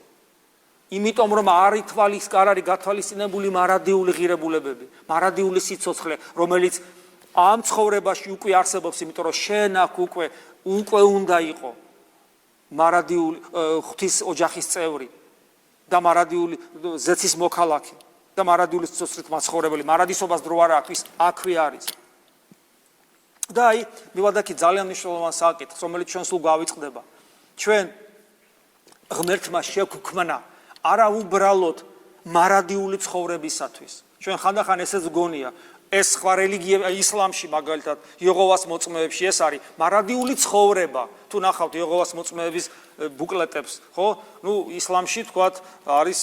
იმიტომ რომ არ არის გათვალისწინებული მარადიული ღირებულებები, მარადიული სიცოცხლე, რომელიც ამ ცხოვრებაში უკვე არსებობს, იმიტომ რომ შენ აქ უკვე უნდა იყო მარადიული ღვთის ოჯახის წევრი და მარადიული ზეცის მოქალაქე და მარადიული სიცოცხლით მაცხოვრებელი, მარადისობას დრო არ აქვს, აქვე არის. და აი მივადაკი ძალიან მნიშვნელოვან საკითხს, რომელიც ჩვენ სულ გავიწყდება. ჩვენ ღმერთმა შეგვქმნა არა უბრალოდ მარადიული ცხოვრებისათვის. ჩვენ ხანდახან ესეც გონია, ეს სხვა რელიგიები, ისლამში მაგალითად, იეჰოვას მოწმეებში ეს არის მარადიული ცხოვრება. თუ ნახავთ იეჰოვას მოწმეების ბუკლეტებს, ხო? ისლამში თქვათ არის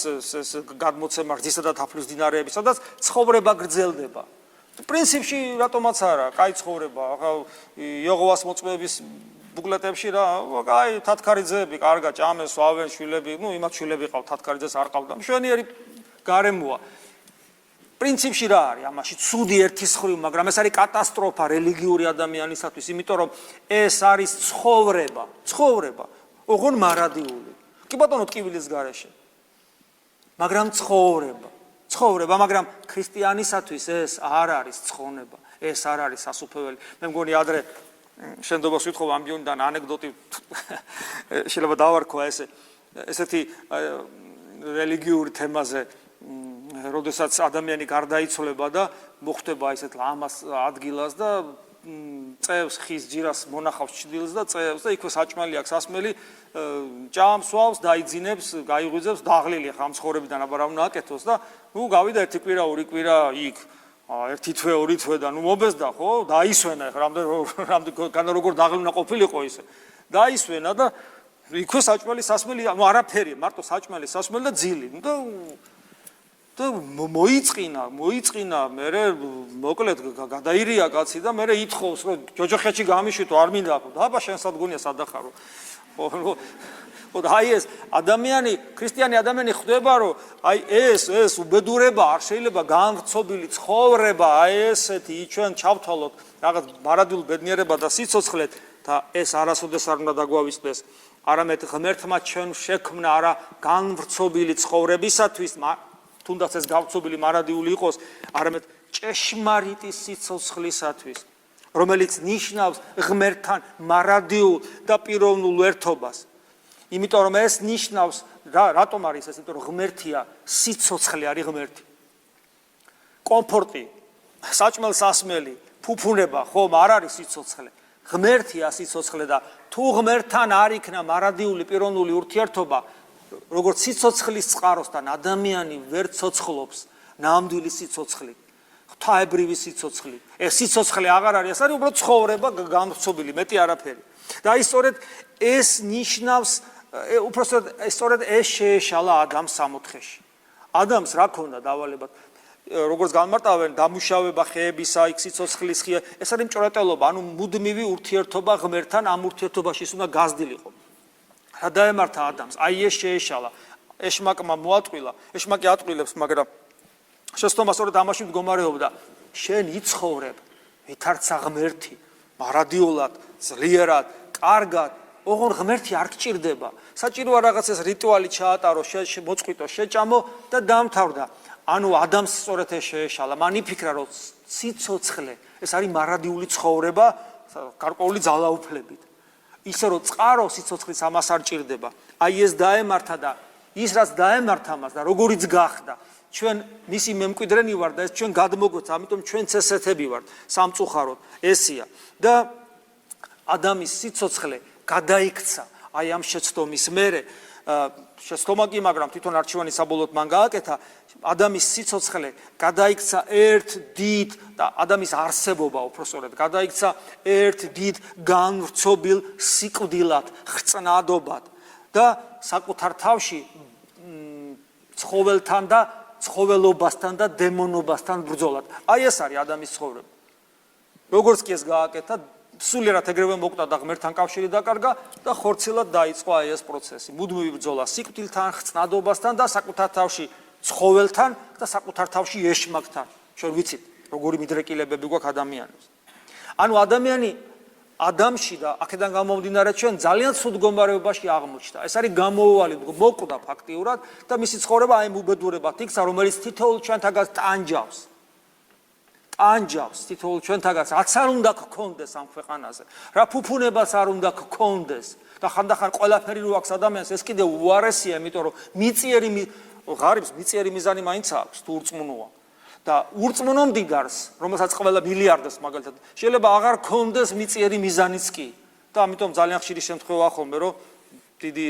გადმოცემა რძისა და თაფლის დინარეები, სადაც ცხოვრება გრძელდება. პრინციპში რატომაც არა, კაი ცხოვრება. ახლა იეჰოვას მოწმეების ბუკლეტებში რა, კაი თათქარი ძეები, კარგა ჭამენ, სვავენ, შვილები, იმათ შვილები ყავთ, თათქარი ძეს არ ყავდა. მშვენიერი გარემოა. პრინციპში რა არის? ამაში ცუდი ერთის ხრივ, მაგრამ ეს არის კატასტროფა რელიგიური ადამიანისათვის, იმიტომ რომ ეს არის ცხოვრება, ოღონ მარადიული. კი ბატონო, ტკივილის გარეშე. მაგრამ ცხოვრება, მაგრამ ქრისტიანისათვის ეს არ არის ცხონება, ეს არ არის სასუფეველი. მე მგონი ადრე შენდობას ვითხოვ ამბიონიდან ანეკდოტი შეიძლება დავარქვა ესეთი რელიგიური თემაზე, როდესაც ადამიანი გარდაიცვლება და მოხვდება ესეთ ლამას ადგილას და წევს ხის ჯირას მონახავს ჭდილს და წევს და იქვე საჭმელი აქვს სასმელი, ჭამს, სვავს, დაიძინებს, გაიღვიძებს, დაღლილი ხა ამ ცხოვრებიდან აბა რა უნდა აკეთოს და გავიდა ერთი კვირა, ორი კვირა იქ ერთი თვე, ორი თვე და მობეზდა, ხო? დაისვენა ხა რამდენი როგორ დაღლი უნდა ყოფილიყო ისე. დაისვენა და იქვე საჭმელი სასმელი, არაფერი, მარტო საჭმელი, სასმელი და ძილი. და მოიწყინა, მერე მოკლედ გადაირია კაცი და მერე ითხოვს, რომ ჯოჯოხეთში გამიშვიდო, არ მინდა, აბა შენსად გონია სადახარო. ხო, აი ეს ადამიანი, ქრისტიანი ადამიანი ხვდება, რომ აი ეს უბედურება არ შეიძლება განვრცობილი ცხოვრება, აი ესეთი ჩვენ ჩავთვალოთ რაღაც მარადიულ ბედნიერება და სიცოცხლეთ და ეს არასოდეს არ უნდა დაგვავიწყდეს. არამედ ღმერთმა ჩვენ შექმნა არა განვრცობილი ცხოვრებისათვის, თუნდაც ეს გავრცობილი მარადიული იყოს, არამედ ჭეშმარიტი სიცოცხლისათვის, რომელიც ნიშნავს ღმერთთან მარადიულ და პიროვნულ ერთობას. იმიტომ რომ ეს ნიშნავს, რატომ არის ეს? იმიტომ რომ ღმერთია სიცოცხლე, არის ღმერთი. კომფორტი, საჭმელ-სასმელი, ფუფუნება, ხომ არ არის სიცოცხლე. ღმერთია სიცოცხლე და თუ ღმერთთან არ იქნა მარადიული პიროვნული ურთიერთობა, როგორც სიცოცხლის წყაროსთან ადამიანი ვერ ცოცხლობს, ნამდვილი სიცოცხლე, ღვთაებრივი სიცოცხლე. ეს სიცოცხლე აღარ არის, ეს არის უბრალოდ ცხოვრება განვრცობილი, მეტი არაფერი. და აი სწორედ ეს ნიშნავს, უпростоრად სწორედ ეს შეეშალა ადამიანს სამოთხეში. ადამიანს რა ქონდა დავალებად? როგორც განმარტავენ, დამუშავება ხეებისა, იქ სიცოცხლის ხია, ეს არის მჭრეტელობა, ანუ მუდმივი ურთიერთობა ღმერთთან, ამ ურთიერთობაში ის უნდა გაზრდილიყო. რა დაემართა ადამიანს? აი ეს შეეშალა. ეშმაკმა მოატყვილა, ეშმაკი ატყვილებს, მაგრამ შესწომა სწორედ ამაში მდგომარეობდა. შენ იცხოვრებ, ვითარცა ღმერთი, მარადიულად, ძლიერად, კარგად, ოღონ ღმერთი არ გჭირდება. საჭიროა რაღაც ეს რიტუალი ჩაატარო, მოწყვიტო, შეჭამო და დაამთავრდა. ანუ ადამს სწორედ ეს შეეშალა. მან იფიქრა, რომ სიცოცხლე ეს არის მარადიული ცხოვრება გარკვეული ძალაუფლებით. ისე რომ წყარო სიცოცხლის ამას არ ჭირდება. აი ეს დაემართა და ის რაც დაემართა მას და როგორიც გახდა. ჩვენ მისი მემკვიდრენი ვართ და ეს ჩვენ გადმოგვეცა, ამიტომ ჩვენც ესეთები ვართ სამწუხაროდ. ესია და ადამის სიცოცხლე გადაიქცა აი ამ შეცდომის მერე შეცდომა კი, მაგრამ თვითონ არჩევანი საბოლოოდ მან გააკეთა. ადამიანის სიცოცხლე გადაიქცა ერთ დიდ და ადამიანის არსებობა უпростоრად გადაიქცა ერთ დიდ განვრცობილ სიკვდილად, ხრწნადობად და საკუთარ თავში ცხოველთან და ცხოველობასთან და დემონობასთან ბრძოლად. აი ეს არის ადამიანის ცხოვრება. როგორც კი ეს გააკეთა, სულიერად ეგრევე მოკვდა და ღმერთთან კავშირი დაკარგა და ხორცილად დაიწყო აი ეს პროცესი. მუდმივი ბრძოლა სიკვდილთან, ხრწნადობასთან და საკუთარ თავში ცხოველთან და საკუთარ თავში ეშმაკთან. ჩვენ ვიცით, როგორი მიდრეკილებები გვაქვს ადამიანებს. ანუ ადამიანი ადამიანში და აქედან გამომდინარე ჩვენ ძალიან ცუდ მდგომარეობაში აღმოჩნდა. ეს არის გამოუვალი, მოკვდა ფაქტიურად და მისი ცხოვრება აი უბედურებად იქცა, რომელიც თითოეულ ჩვენთაგან ტანჯავს. თითოეულ ჩვენთაგან რაც არ უნდა გქონდეს ამ ქვეყანაზე. რა ფუფუნებას არ უნდა გქონდეს და ხანდახან ყველაფერი რო აქვს ადამიანს, ეს კიდე უარესია, იმიტომ რომ ღარიბს მიწიერი მიზანი მაინც აქვს თუ ურწმუნოა. და ურწმუნო მდიდარს, რომელსაც ყველა მილიარდს მაგალითად შეიძლება აღარ გქონდეს მიწიერი მიზანიც კი. და ამიტომ ძალიან ხშირი შემთხვევაა ხოლმე, რომ დიდი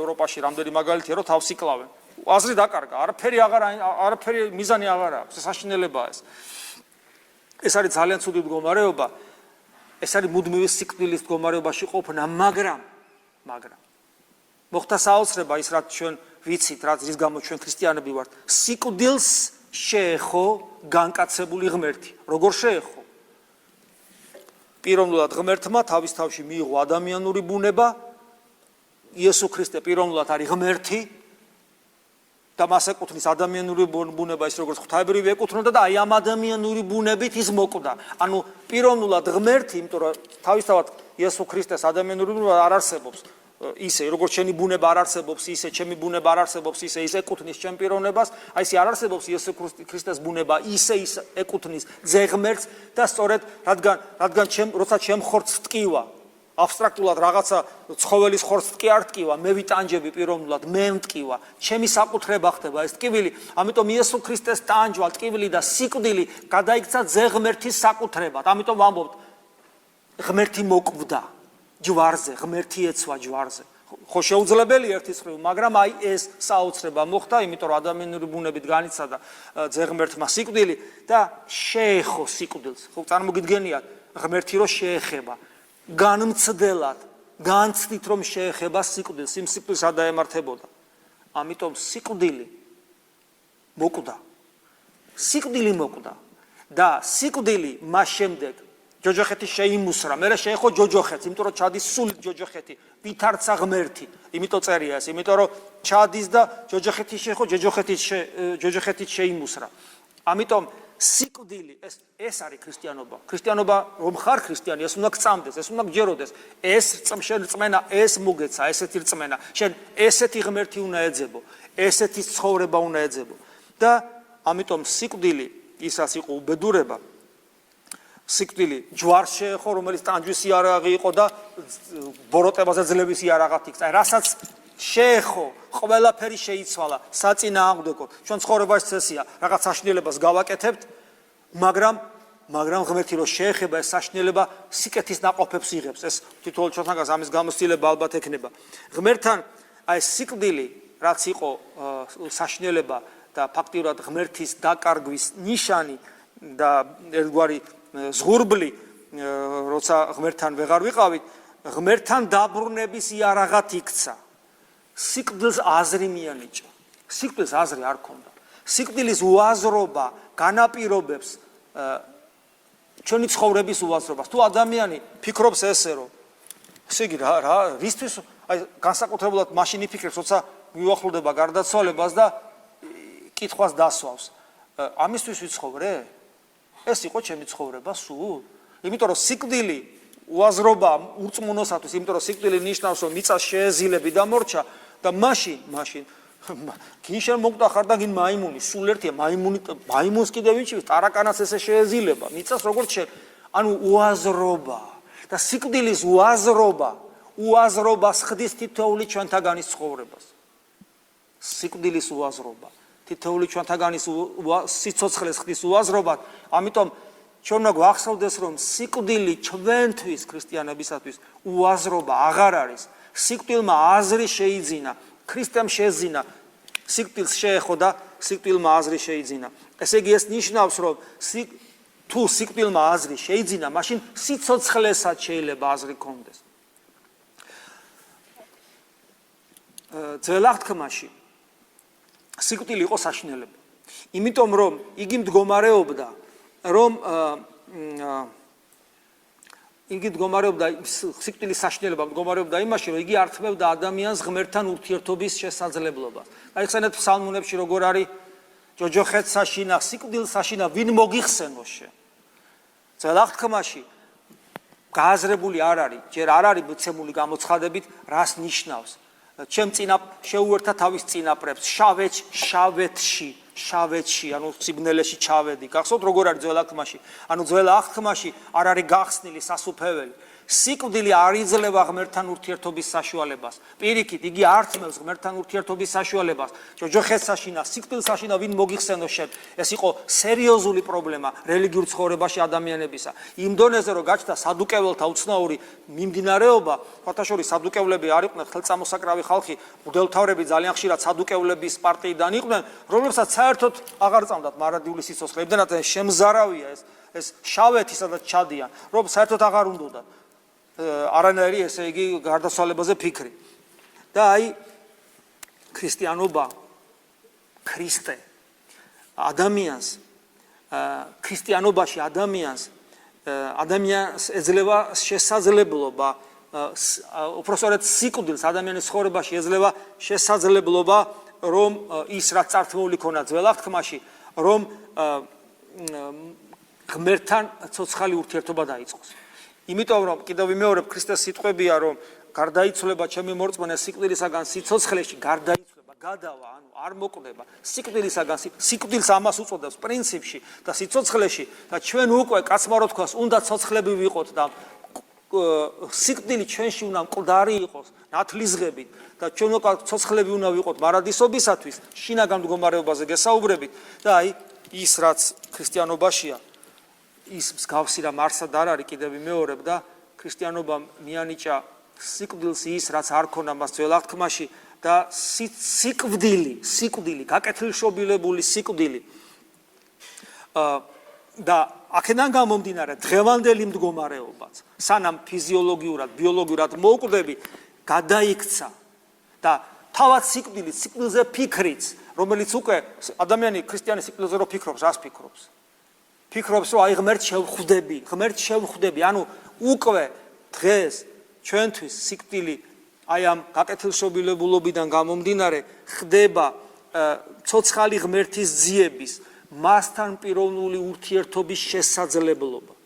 ევროპაში რამდენი მაგალითია, რომ თავს იკლავენ. აზრი დაკარგა, არაფერი მიზანი აღარ აქვს, საშინელებაა ეს. ეს არის ძალიან ცუდი მდგომარეობა. ეს არის მუდმივი სიკვდილის მდგომარეობაში ყოფნა, მაგრამ მოხდა საოცრება ის, რაც ჩვენ ვიცით, რის გამო ჩვენ ქრისტიანები ვართ. სიკვდილს შეეხო განკაცებული ღმერთი. როგორ შეეხო? პიროვნულად ღმერთმა თავის თავში მიიღო ადამიანური ბუნება. იესო ქრისტე პიროვნულად არის ღმერთი და მას ეკუთვნის ადამიანური ბუნება, ის როგორც ღვთაებრივი ეკუთვნოდა და აი ამ ადამიანური ბუნებით ის მოკვდა. ანუ პიროვნულად ღმერთი, იმიტომ რომ თავისთავად იესო ქრისტეს ადამიანური ბუნება არ არსებობს. ისე როგორც შენი ბუნება არ არსებობს, ისე ჩემი ბუნება არ არსებობს, ისე ის ეკუთვნის ჩემ პიროვნებას, აი ესე არ არსებობს იესო ქრისტეს ბუნება, ისე ის ეკუთვნის ძე ღმერთს და სწორედ რადგან როცა ჩემ ხორცს ტკივა, აბსტრაქტულად რაღაცა ცხოველის ხორცს კი არ ტკივა, მე ვიტანჯები პიროვნულად, მე მტკივა, ჩემი საკუთრება ხდება ეს ტკივილი, ამიტომ იესო ქრისტეს ტანჯვა, ტკივილი და სიკვდილი გადაიქცა ძე ღმერთის საკუთრებად, ამიტომ ვამბობთ ღმერთი მოკვდა ჯვარზე, ღმერთი ეცვა ჯვარზე. ხო შეუძლებელია ერთის მხრივ, მაგრამ აი ეს საოცრება მოხდა, იმიტომ რომ ადამიანური ბუნებით განიცადა ძე ღმერთმა სიკვდილი და შეეხო სიკვდილს. ხო წარმოგიდგენიათ, ღმერთი რო შეეხება განმცდელად, განცდით რომ შეეხება სიკვდილს, იმ სიკვდილს არ დაემართებოდა. ამიტომ სიკვდილი მოკვდა. სიკვდილი მოკვდა და სიკვდილი მას შემდეგ ჯოჯოხეთი შეიმუსრა, მერე შეეხო ჯოჯოხეთს, იმიტომ რომ ჩადის სული ჯოჯოხეთი, ვითარცა ღმერთი, იმიტომ წერია ეს, იმიტომ რომ ჩადის და ჯოჯოხეთი შეეხო, ჯოჯოხეთი შეიმუსრა. ამიტომ სიკვდილი ეს არის ქრისტიანობა. ქრისტიანობა რომ ხარ ქრისტიანი, ეს უნდა გწამდეს, ეს უნდა გჯეროდეს. ეს შენ რწმენა, ეს მოგეცა, ესეთი რწმენა. შენ ესეთი ღმერთი უნდა ეძებო, ესეთი ცხოვრება უნდა ეძებო. და ამიტომ სიკვდილი ისაც იყო უბედურება. სიკვდილი ჯვარს შეეხო, რომელიც ტანჯვის იარაღი იყო და ბოროტებაზე ძლების იარაღად იქცა. რასაც შეეხო, ყველაფერი შეიცვალა საწინააღმდეგოდ. ჩვენ ცხოვრება ეს წესია, რაღაც საშინელებას გავაკეთებთ, მაგრამ ღმერთი რო შეეხება ეს საშინელება სიკეთის ნაყოფებს იღებს. ეს თითოეულ ჩვენთანაც ამის გამოცდილება ალბათ ექნება. ღმერთთან აი სიკვდილი, რაც იყო საშინელება და ფაქტიურად ღმერთის დაკარგვის ნიშანი და ერთგვარი ზღურბლი, როცა ღმერთთან ვეღარ ვიყავით, ღმერთთან დაბრუნების იარაღად იქცა. სიკვდილს აზრი მიანიჭა. სიკვდილს აზრი არ ქონდა. სიკვდილის უაზრობა განაპირობებს ჩვენი ცხოვრების უაზრობას. თუ ადამიანი ფიქრობს ესე, რომ ესე იგი რა რისთვის აი განსაკუთრებულად მაშინ იფიქრებს, როცა მიუახლოვდება გარდაცვალებას და კითხვას დასვავს. ამისთვის ვიცხოვრე? ეს იყო ჩემი ცხოვრება სულ. იმიტომ რომ სიკვდილი უაზრობა ურწმუნოსათვის, იმიტომ რომ სიკვდილი ნიშნავს, რომ მიწას შეეზილები და მორჩა და მაშინ გინ შენ მოკვდა ხარ და გინ მაიმუნი, სულ ერთია მაიმუნს კიდევ ვიჩვენს, ტარაკანას ესე შეეზილება, მიწას როგორც შენ, ანუ უაზრობა და სიკვდილის უაზრობა ხდის თითოეული ჩვენთაგანის ცხოვრებას. სიკვდილის უაზრობა თითოეული ჩვენთაგანის სიცოცხლეს ხდის უაზრობად, ამიტომ ჩვენ უნდა გვახსოვდეს, რომ სიკვდილი ჩვენთვის ქრისტიანებისათვის უაზრობა აღარ არის. სიკვდილმა აზრი შეიძინა, ქრისტემ შეძინა, სიკვდილს შეეხო და სიკვდილმა აზრი შეიძინა. ესე იგი ეს ნიშნავს, რომ თუ სიკვდილმა აზრი შეიძინა, მაშინ სიცოცხლესაც შეიძლება აზრი გქონდეს. ძველ აღთქმაში სიკვდილი იყო საშინელება. იმიტომ რომ იგი მდგომარეობდა, სიკვდილის საშინელება მდგომარეობდა იმაში, რომ იგი ართმევდა ადამიანს ღმერთთან ურთიერთობის შესაძლებლობას. გაიხსენეთ ფსალმუნებში როგორ არის ჯოჯოხეთ საშინა, სიკვდილს საშინა, ვინ მოგიხსენო შენ. ძველ აღთქმაში გააზრებული არ არის, ჯერ არ არის მოცემული გამოცხადებით, რას ნიშნავს. ჩემ წინა შეუერთა თავის წინაპრებს შავეთში, ანუ სიბნელეში ჩავედი. გახსოვთ როგორ არის ძველ აღთქმაში? ანუ ძველ აღთქმაში არ არის გახსნილი სასუფეველი. სიკვდილი არ იძლევა ღმერთთან ურთიერთობის საშუალებას. პირიქით, იგი ართმევს ღმერთთან ურთიერთობის საშუალებას. ჯოჯოხეთ საშინა, სიკვდილს საშინა, ვინ მოგიხსენო შენ. ეს იყო სერიოზული პრობლემა რელიგიურ ცხოვრებაში ადამიანებისა. იმ დონეზე, რომ გაჩნდა სადუკეველთა უცნაური მიმდინარეობა, ფათაშორის სადუკევლები არ იყვნენ ხელწამოსაკრავი ხალხი, მღვდელმთავრები ძალიან ხშირად სადუკევლების პარტიიდან იყვნენ, რომლებსაც საერთოდ აღარ წამდათ მარადიული სიცოცხლე. იმდენად შემზარავია ეს შავეთი, სადაც ჩადიან, რომ საერთოდ აღარ უნდათ არანაირი, ესე იგი, გარდაცვალებაზე ფიქრი. და აი ქრისტიანობა, ქრისტე ადამიანს, ქრისტიანობაში ადამიანს ეძლევა შესაძლებლობა, უпростоრად სიკვდილს ადამიანის ცხოვრებაში ეძლევა შესაძლებლობა, რომ ის რაც წართმეული ქონა ძველ აღთქმაში, რომ ღმერთთან ცოცხალი ურთიერთობა დაიწყოს. იმიტომ რომ კიდევ ვიმეორებ, ქრისტეს სიტყვებია, რომ გარდაიცვლება ჩემი მორწმუნე სიკვდილისაგან სიცოცხლეში, გარდაიცვლება, გადავა, ანუ არ მოკვდება სიკვდილისაგან, სიკვდილს ამას უწოდებს პრინციპში და სიცოცხლეში და ჩვენ უკვე კაცმა რო თქვას, უნდა ცოცხლები ვიყოთ და სიკვდილი ჩვენში უნდა მკვდარი იყოს, ნათლისღებით და ჩვენ უკვე ცოცხლები უნდა ვიყოთ მარადისობისათვის, შინაგან მდგომარეობაზე გესაუბრებით და აი ის რაც ქრისტიანობაშია ის მსგავსი რამ არსად არ არის, კიდევ ვიმეორებ და ქრისტიანობამ მიანიჭა სიკვდილს ის, რაც არ ქონა მას ძველ აღთქმაში და სიკვდილი, გაკეთილშობილებული სიკვდილი და აქედან გამომდინარე დღევანდელი მდგომარეობაც, სანამ ფიზიოლოგიურად, ბიოლოგიურად მოუკვდები, გადაიქცა და თავად სიკვდილზე ფიქრიც, რომელიც უკვე ადამიანი ქრისტიანი სიკვდილზე რო ფიქრობს, რას ფიქრობს? ფიქრობს, რომ აი ღმერთს შევხვდები, ანუ უკვე დღეს ჩვენთვის სიკვდილი აი ამ გაკეთილშობილებულობიდან გამომდინარე ხდება ცოცხალი ღმერთის ძიების, მასთან პიროვნული ურთიერთობის შესაძლებლობა.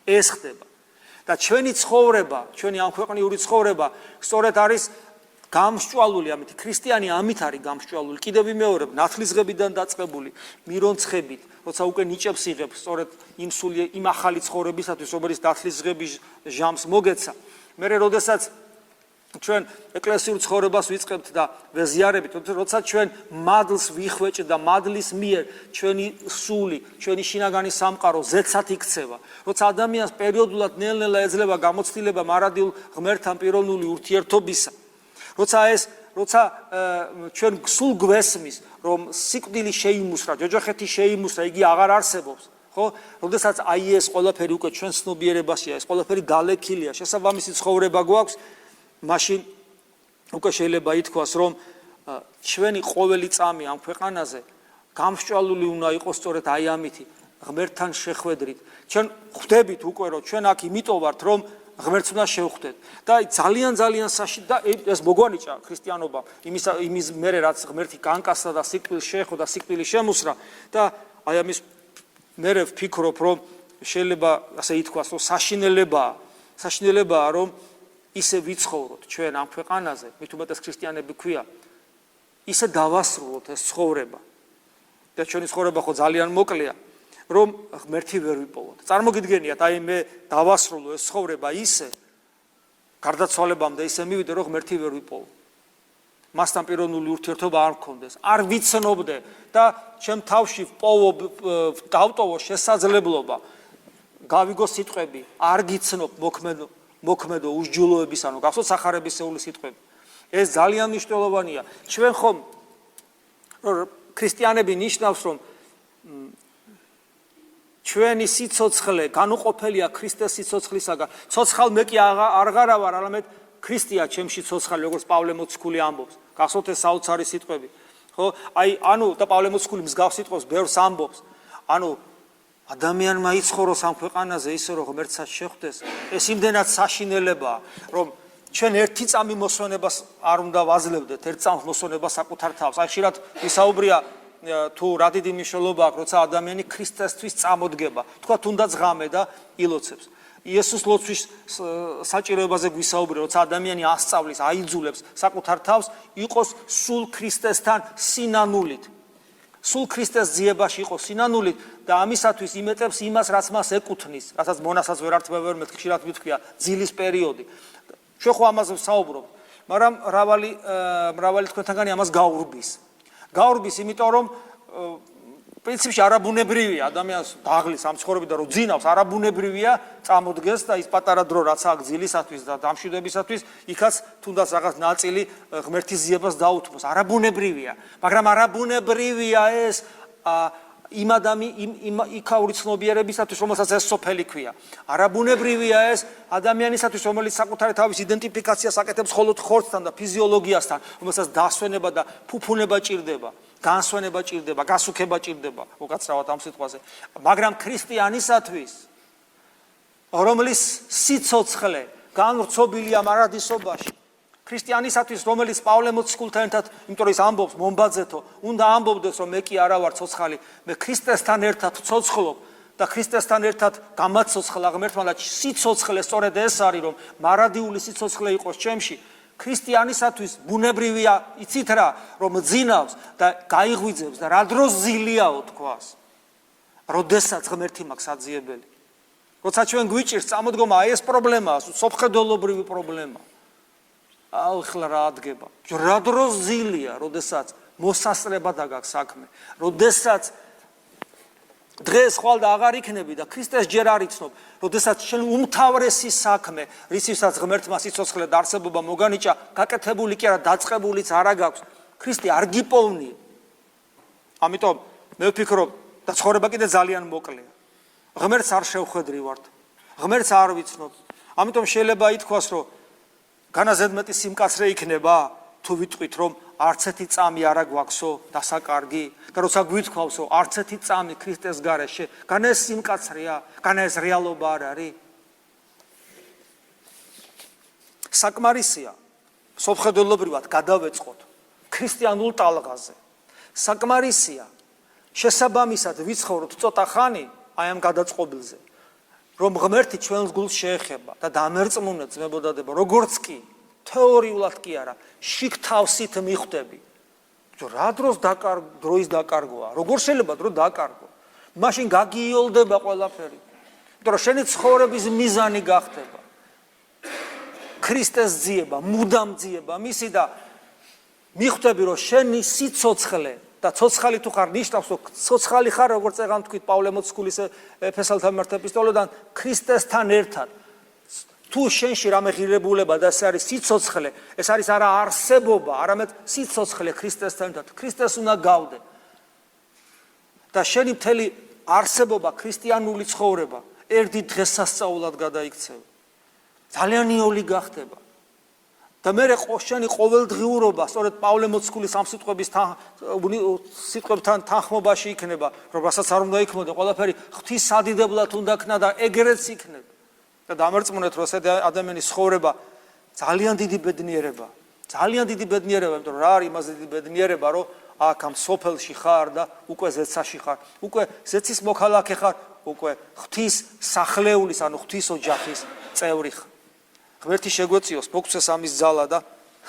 ეს ხდება. და ჩვენი ცხოვრება, ჩვენი ამ ქვეყნიური ცხოვრება სწორედ არის გამსჭვალული, ამით ქრისტიანი ამით არის გამსჭვალული. კიდევ ვიმეორებ, ნათლისღებიდან დაწყებული, მირონცხებით, როცა უკვე ნიჭებს იღებს, სწორედ იმ ახალი ცხოვრებისათვის, რომელიც ნათლისღების ჟამს მოგეცა. მერე როდესაც ჩვენ ეკლესიურ ცხოვრებას ვიწყებთ და ვეზიარებით, როცა ჩვენ მადლს ვიხვეჭთ და მადლის მიერ ჩვენი სული, ჩვენი შინაგანი სამყარო ზეცად იქცევა, როცა ადამიანს პერიოდულად ნელ-ნელა ეძლევა გამოცდილება მარადილ ღმერთთან პიროვნული ურთიერთობისა, როცა ჩვენ სულ გვესმის, რომ სიკვდილი შეიმუსრა, ჯოჯოხეთი შეიმუსრა, იგი აღარ არსებობს, ხო? როდესაც აი ეს ყველაფერი უკვე ჩვენ ცნობიერებაშია, ეს ყველაფერი გალექილია, შესაბამისი ცხოვრება გვაქვს, მაშინ უკვე შეიძლება ითქვას, რომ ჩვენი ყოველი წამი ამ ქვეყანაზე გამსჭვალული უნდა იყოს სწორედ აი ამითი, ღმერთთან შეხვედრით. ჩვენ ხვდებით უკვე, რომ ჩვენ აქ იმიტომ ვართ, რომ ღმერთს უნდა შევხვდეთ. და ძალიან და ეს მოგვანიჭა ქრისტიანობა იმის მერე რაც ღმერთი განკასდა და სიკვდილს შეეხო და სიკვდილი შემუსრა და აი ამის მერე ვფიქრობ, რომ შეიძლება ასე ითქვას, რომ საშინელებაა საშინელებაა რომ ისე ვიცხოვროთ ჩვენ ამ ქვეყანაზე, მით უმეტეს ქრისტიანები ქვია, ისე დავასრულოთ ეს ცხოვრება. და ჩვენი ცხოვრება ხო ძალიან მოკლეა, რომ ღმერთი ვერ ვიპოვოთ. წარმოგიდგენიათ, აი მე დავასრულო ეს ცხოვრება ისე გარდაცვალებამდე ისე მივიდე, რომ ღმერთი ვერ ვიპოვო. მასთან პიროვნული ურთიერთობა არ მქონდეს, არ ვიცნობდე და ჩემ თავში დავტოვო შესაძლებლობა, გავიგო სიტყვები, არ გიცნობ მოქმედო უსჯულოების, ანუ გახსოვთ სახარებისეული სიტყვები. ეს ძალიან მნიშვნელოვანია. ჩვენ ხომ ქრისტიანები ნიშნავს, რომ ჩვენი სიცოცხლე განუყოფელია ქრისტეს სიცოცხლისაგან. ცოცხალ მე კი აღარა ვარ, არამედ ქრისტეა ჩემში ცოცხალი, როგორც პავლე მოციქული ამბობს. გახსოვთ ეს საოცარი სიტყვები. ხო? აი, და პავლე მოციქული მსგავს სიტყვებს ბევრს ამბობს. ადამიანმა იცხოვროს ამ ქვეყანაზე ისე, რომ ღმერთსაც შეხვდეს. ეს იმდენად საშინელებაა, რომ ჩვენ ერთი წამი მოსვენებას არ უნდა ვაძლევდეთ, ერთ წამს მოსვენებას საკუთარ თავს. აი, ხშირად ვისაუბრია თუ რა დიდი მნიშვნელობა აქვს, როცა ადამიანი ქრისტესთვის წამოდგება. თქვა თუნდაც ღამე და ილოცებს. იესოს ლოცვის საჭიროებაზე გვისაუბრია, როცა ადამიანი ასწავლის, აიძულებს საკუთარ თავს, იყოს სულ ქრისტესთან სინანულით. სულ ქრისტეს ძიებაში იყოს სინანულით და ამისათვის იმეტებს იმას, რაც მას ეკუთვნის, რასაც მონასაც ვერ ართმევ ვერ მეთქი, ხშირად მithქვია ძილის პერიოდი. ჩვენ ხო ამაზე ვსაუბრობთ, მაგრამ მრავალი თქვენთაგანი ამას გაურბის. გაურბის, იმიტომ რომ პრინციპში არაბუნებრივია ადამიანს დაღლის ამ ცხოვრებიდან რომ ძინავს, არაბუნებრივია წამოდგეს და ის პატარა დრო რაც აქვს ძილისათვის და დამშვიდებისათვის, იქაც თუნდაც რაღაც ნაწილი ღმერთის ძიებას დაუთმოს. არაბუნებრივია, მაგრამ არაბუნებრივია ეს იმ იქაური ცნობიერებისათვის, რომელსაც ეს სოფელი ქვია. არაბუნებრივია ეს ადამიანისათვის, რომელიც საკუთარი თავის იდენტიფიკაციას აკეთებს მხოლოდ ხორცთან და ფიზიოლოგიასთან, რომელსაც დასვენება და ფუფუნება ჭირდება. განსვენება ჭირდება, გასუქება ჭირდება, უკაცრავად ამ სიტყვაზე. მაგრამ ქრისტიანისათვის, რომლის სიცოცხლე განვრცობილია მარადისობაში, ქრისტიანისათვის, რომელიც პავლე მოციქულთან ერთად, იმიტომ რომ ის ამბობს მომბაძეთო, უნდა ამბობდეს, რომ მე კი არა ვარ ცოცხალი, მე ქრისტესთან ერთად ცოცხლობ და ქრისტესთან ერთად გამაცოცხლა ღმერთმა და სიცოცხლე სწორედ ეს არის, რომ მარადიული სიცოცხლე იყოს ჩემში. ქრისტიანისათვის ბუნებრივია, იცით რა, რომ ძინავს და გაიღვიძებს და რა დროს ზილიაო თქვას. როდესაც ღმერთი მაქვს აძიებელი. როცა ჩვენ გვიჭირს წამოდგომა, აი ეს პრობლემაა, სოფხედელობრივი პრობლემა. ახლა რა ადგება? რა დროს ზილია, როდესაც მოსასწრება დაგაქვს საქმე, როდესაც დღეს ხვალ და აღარ იქნები და ქრისტეს ჯერ არ იცნობ, როდესაც შენ უმთავრესი საქმე, რისთვისაც ღმერთმა სიცოცხლე და არსებობა მოგანიჭა, გაკეთებული კი არა, დაწყებულიც არა გაქვს, ქრისტე არ გიპოვნია. ამიტომ მე ვფიქრობ და ცხოვრება კიდე ძალიან მოკლეა. ღმერთს არ შევხედრივართ, ღმერთს არ ვიცნობ. ამიტომ შეიძლება ითქვას, რომ განაზედმეტი სიმკაცრე იქნება, თუ ვიტყვით, რომ არც ერთი წამი არა გვაქვსო დასაკარგი და როცა გვითქვავსო არც ერთი წამი ქრისტეს გარეშე, განა ეს სიმკაცრეა, განა ეს რეალობა არ არის. საკმარისია სოფხედელობრივად გადავეწყოთ ქრისტიანულ ტალღაზე. საკმარისია შესაბამისად ვიცხოვროთ ცოტა ხანი აი ამ გადაწყობილზე, რომ ღმერთი ჩვენს გულს შეეხება და დამერწმუნეთ ძმებოდადებო, როგორც კი თეორიულად კი არა, შიგთავსით მიხვდები. რა დროის დაკარგოა? როგორ შეიძლება დრო დაკარგო? მაშინ გაგიოლდება ყველაფერი. იმიტომ რომ შენი ცხოვრების მიზანი გახდება ქრისტეს ძიება, მუდამ ძიება მისი და მიხვდები, რომ შენი სიცოცხლე და ცოცხალი თუ ხარ ნიშნავს, რომ ცოცხალი ხარ, როგორც წეგან თქვით პავლე მოციქულის ეფესალთან მიმართ ეპისტოლედან, ქრისტესთან ერთად. თუ შენში რამე ღირებულება და ეს არის სიცოცხლე, ეს არის არა არსებობა, არამედ სიცოცხლე ქრისტესთან ერთად. ქრისტეს უნდა გავდე. და შენი მთელი არსებობა, ქრისტიანული ცხოვრება, ერთი დღესასწაულად გადაიქცევა. ძალიან იოლი გახდება. და მე შენი ყოველდღიურობა, სწორედ პავლე მოციქულის ამ სიტყვებთან თანხმობაში იქნება, რომ რასაც არ უნდა იქნოდა, ყველაფერი ღვთისადიდებლად უნდა ქნა და ეგრეც იქნება. და დამერწმუნეთ, რომ ეს ადამიანის ცხოვრება ძალიან დიდი ბედნიერება. ძალიან დიდი ბედნიერება, იმიტომ რომ რა არის იმაზე დიდი ბედნიერება, რომ აქ ამ სოფელში ხარ და უკვე ზეცაში ხარ, უკვე ზეცის მოქალაქე ხარ, უკვე ღვთის სახლეულის, ანუ ღვთის ოჯახის წევრი ხარ. ღმერთი შეგვეციოს მოგვცეს ამის ძალა და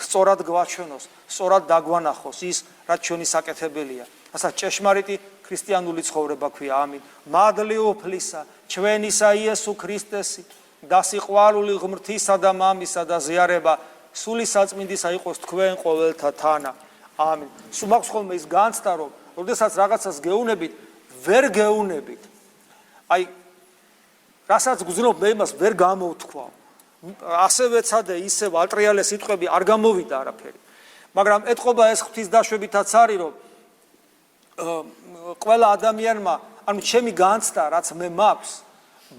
სწორად გვაჩვენოს, სწორად დაგვანახოს ის, რაც ჩვენი საკეთებელია. რასაც ჭეშმარიტი ქრისტიანული ცხოვრება ქვია. ამინ. მადლი უფლისა, ჩვენისა იესო ქრისტესი და სიყვარული ღმრთისა და მამისა და ზიარება სული საწმინდისა იყოს თქვენ ყოველთა თანა. ამინ. სულ მაქვს ხოლმე ის განცდა, რომ როდესაც რაღაცას გეუნებით, ვერ გეუნებით. აი, რასაც გძნობ მე იმას ვერ გამოვთქვავ. ასევეცა და ისევ ალტრიალე სიტყვები არ გამოვიდა არაფერი. მაგრამ ეთყობა ეს ღვთის დაშვებითაც არის, რომ ყველა ადამიანმა, ანუ ჩემი განცდა, რაც მე მაქვს,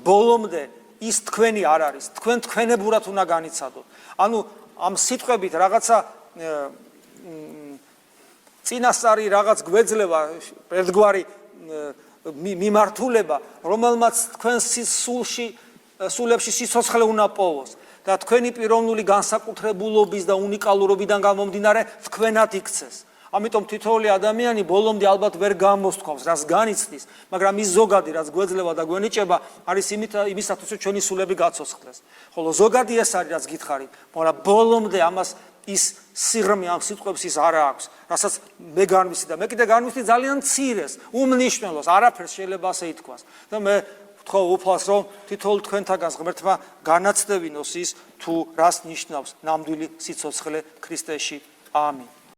ბოლომდე ის თქვენი არ არის, თქვენ თქვენებურად უნდა განიცადოთ. ანუ ამ სიტყვებით რაღაცა წინასწარი რაღაც გვეძლევა, ერთგვარი მიმართულება, რომელმაც თქვენს სულებში სიცოცხლე უნდა პოვოს და თქვენი პიროვნული განსაკუთრებულობის და უნიკალურობიდან გამომდინარე თქვენად იქცეს. ამიტომ თითოეული ადამიანი ბოლომდე ალბათ ვერ გამოსთქვავს, რას განიცდის, მაგრამ ის ზოგადი, რაც გვეძლევა და გვენიჭება, არის იმისათვის, რომ ჩვენი სულები გაცოცხლდეს. ხოლო ზოგადი ეს არის, რაც გითხარით, მაგრამ ბოლომდე ამას ის სიღრმე ამ სიტყვებს ის არა აქვს, რასაც მე განვისდი და მე კიდე განვისდი ძალიან მცირეს, უმნიშვნელოს, არაფერს შეიძლება ასე ითქვას. და მე ვთხოვ უფალს, რომ თითოეულ თქვენთაგანს ღმერთმა განაცდევინოს ის, თუ რას ნიშნავს ნამდვილი სიცოცხლე ქრისტეში. ამინ.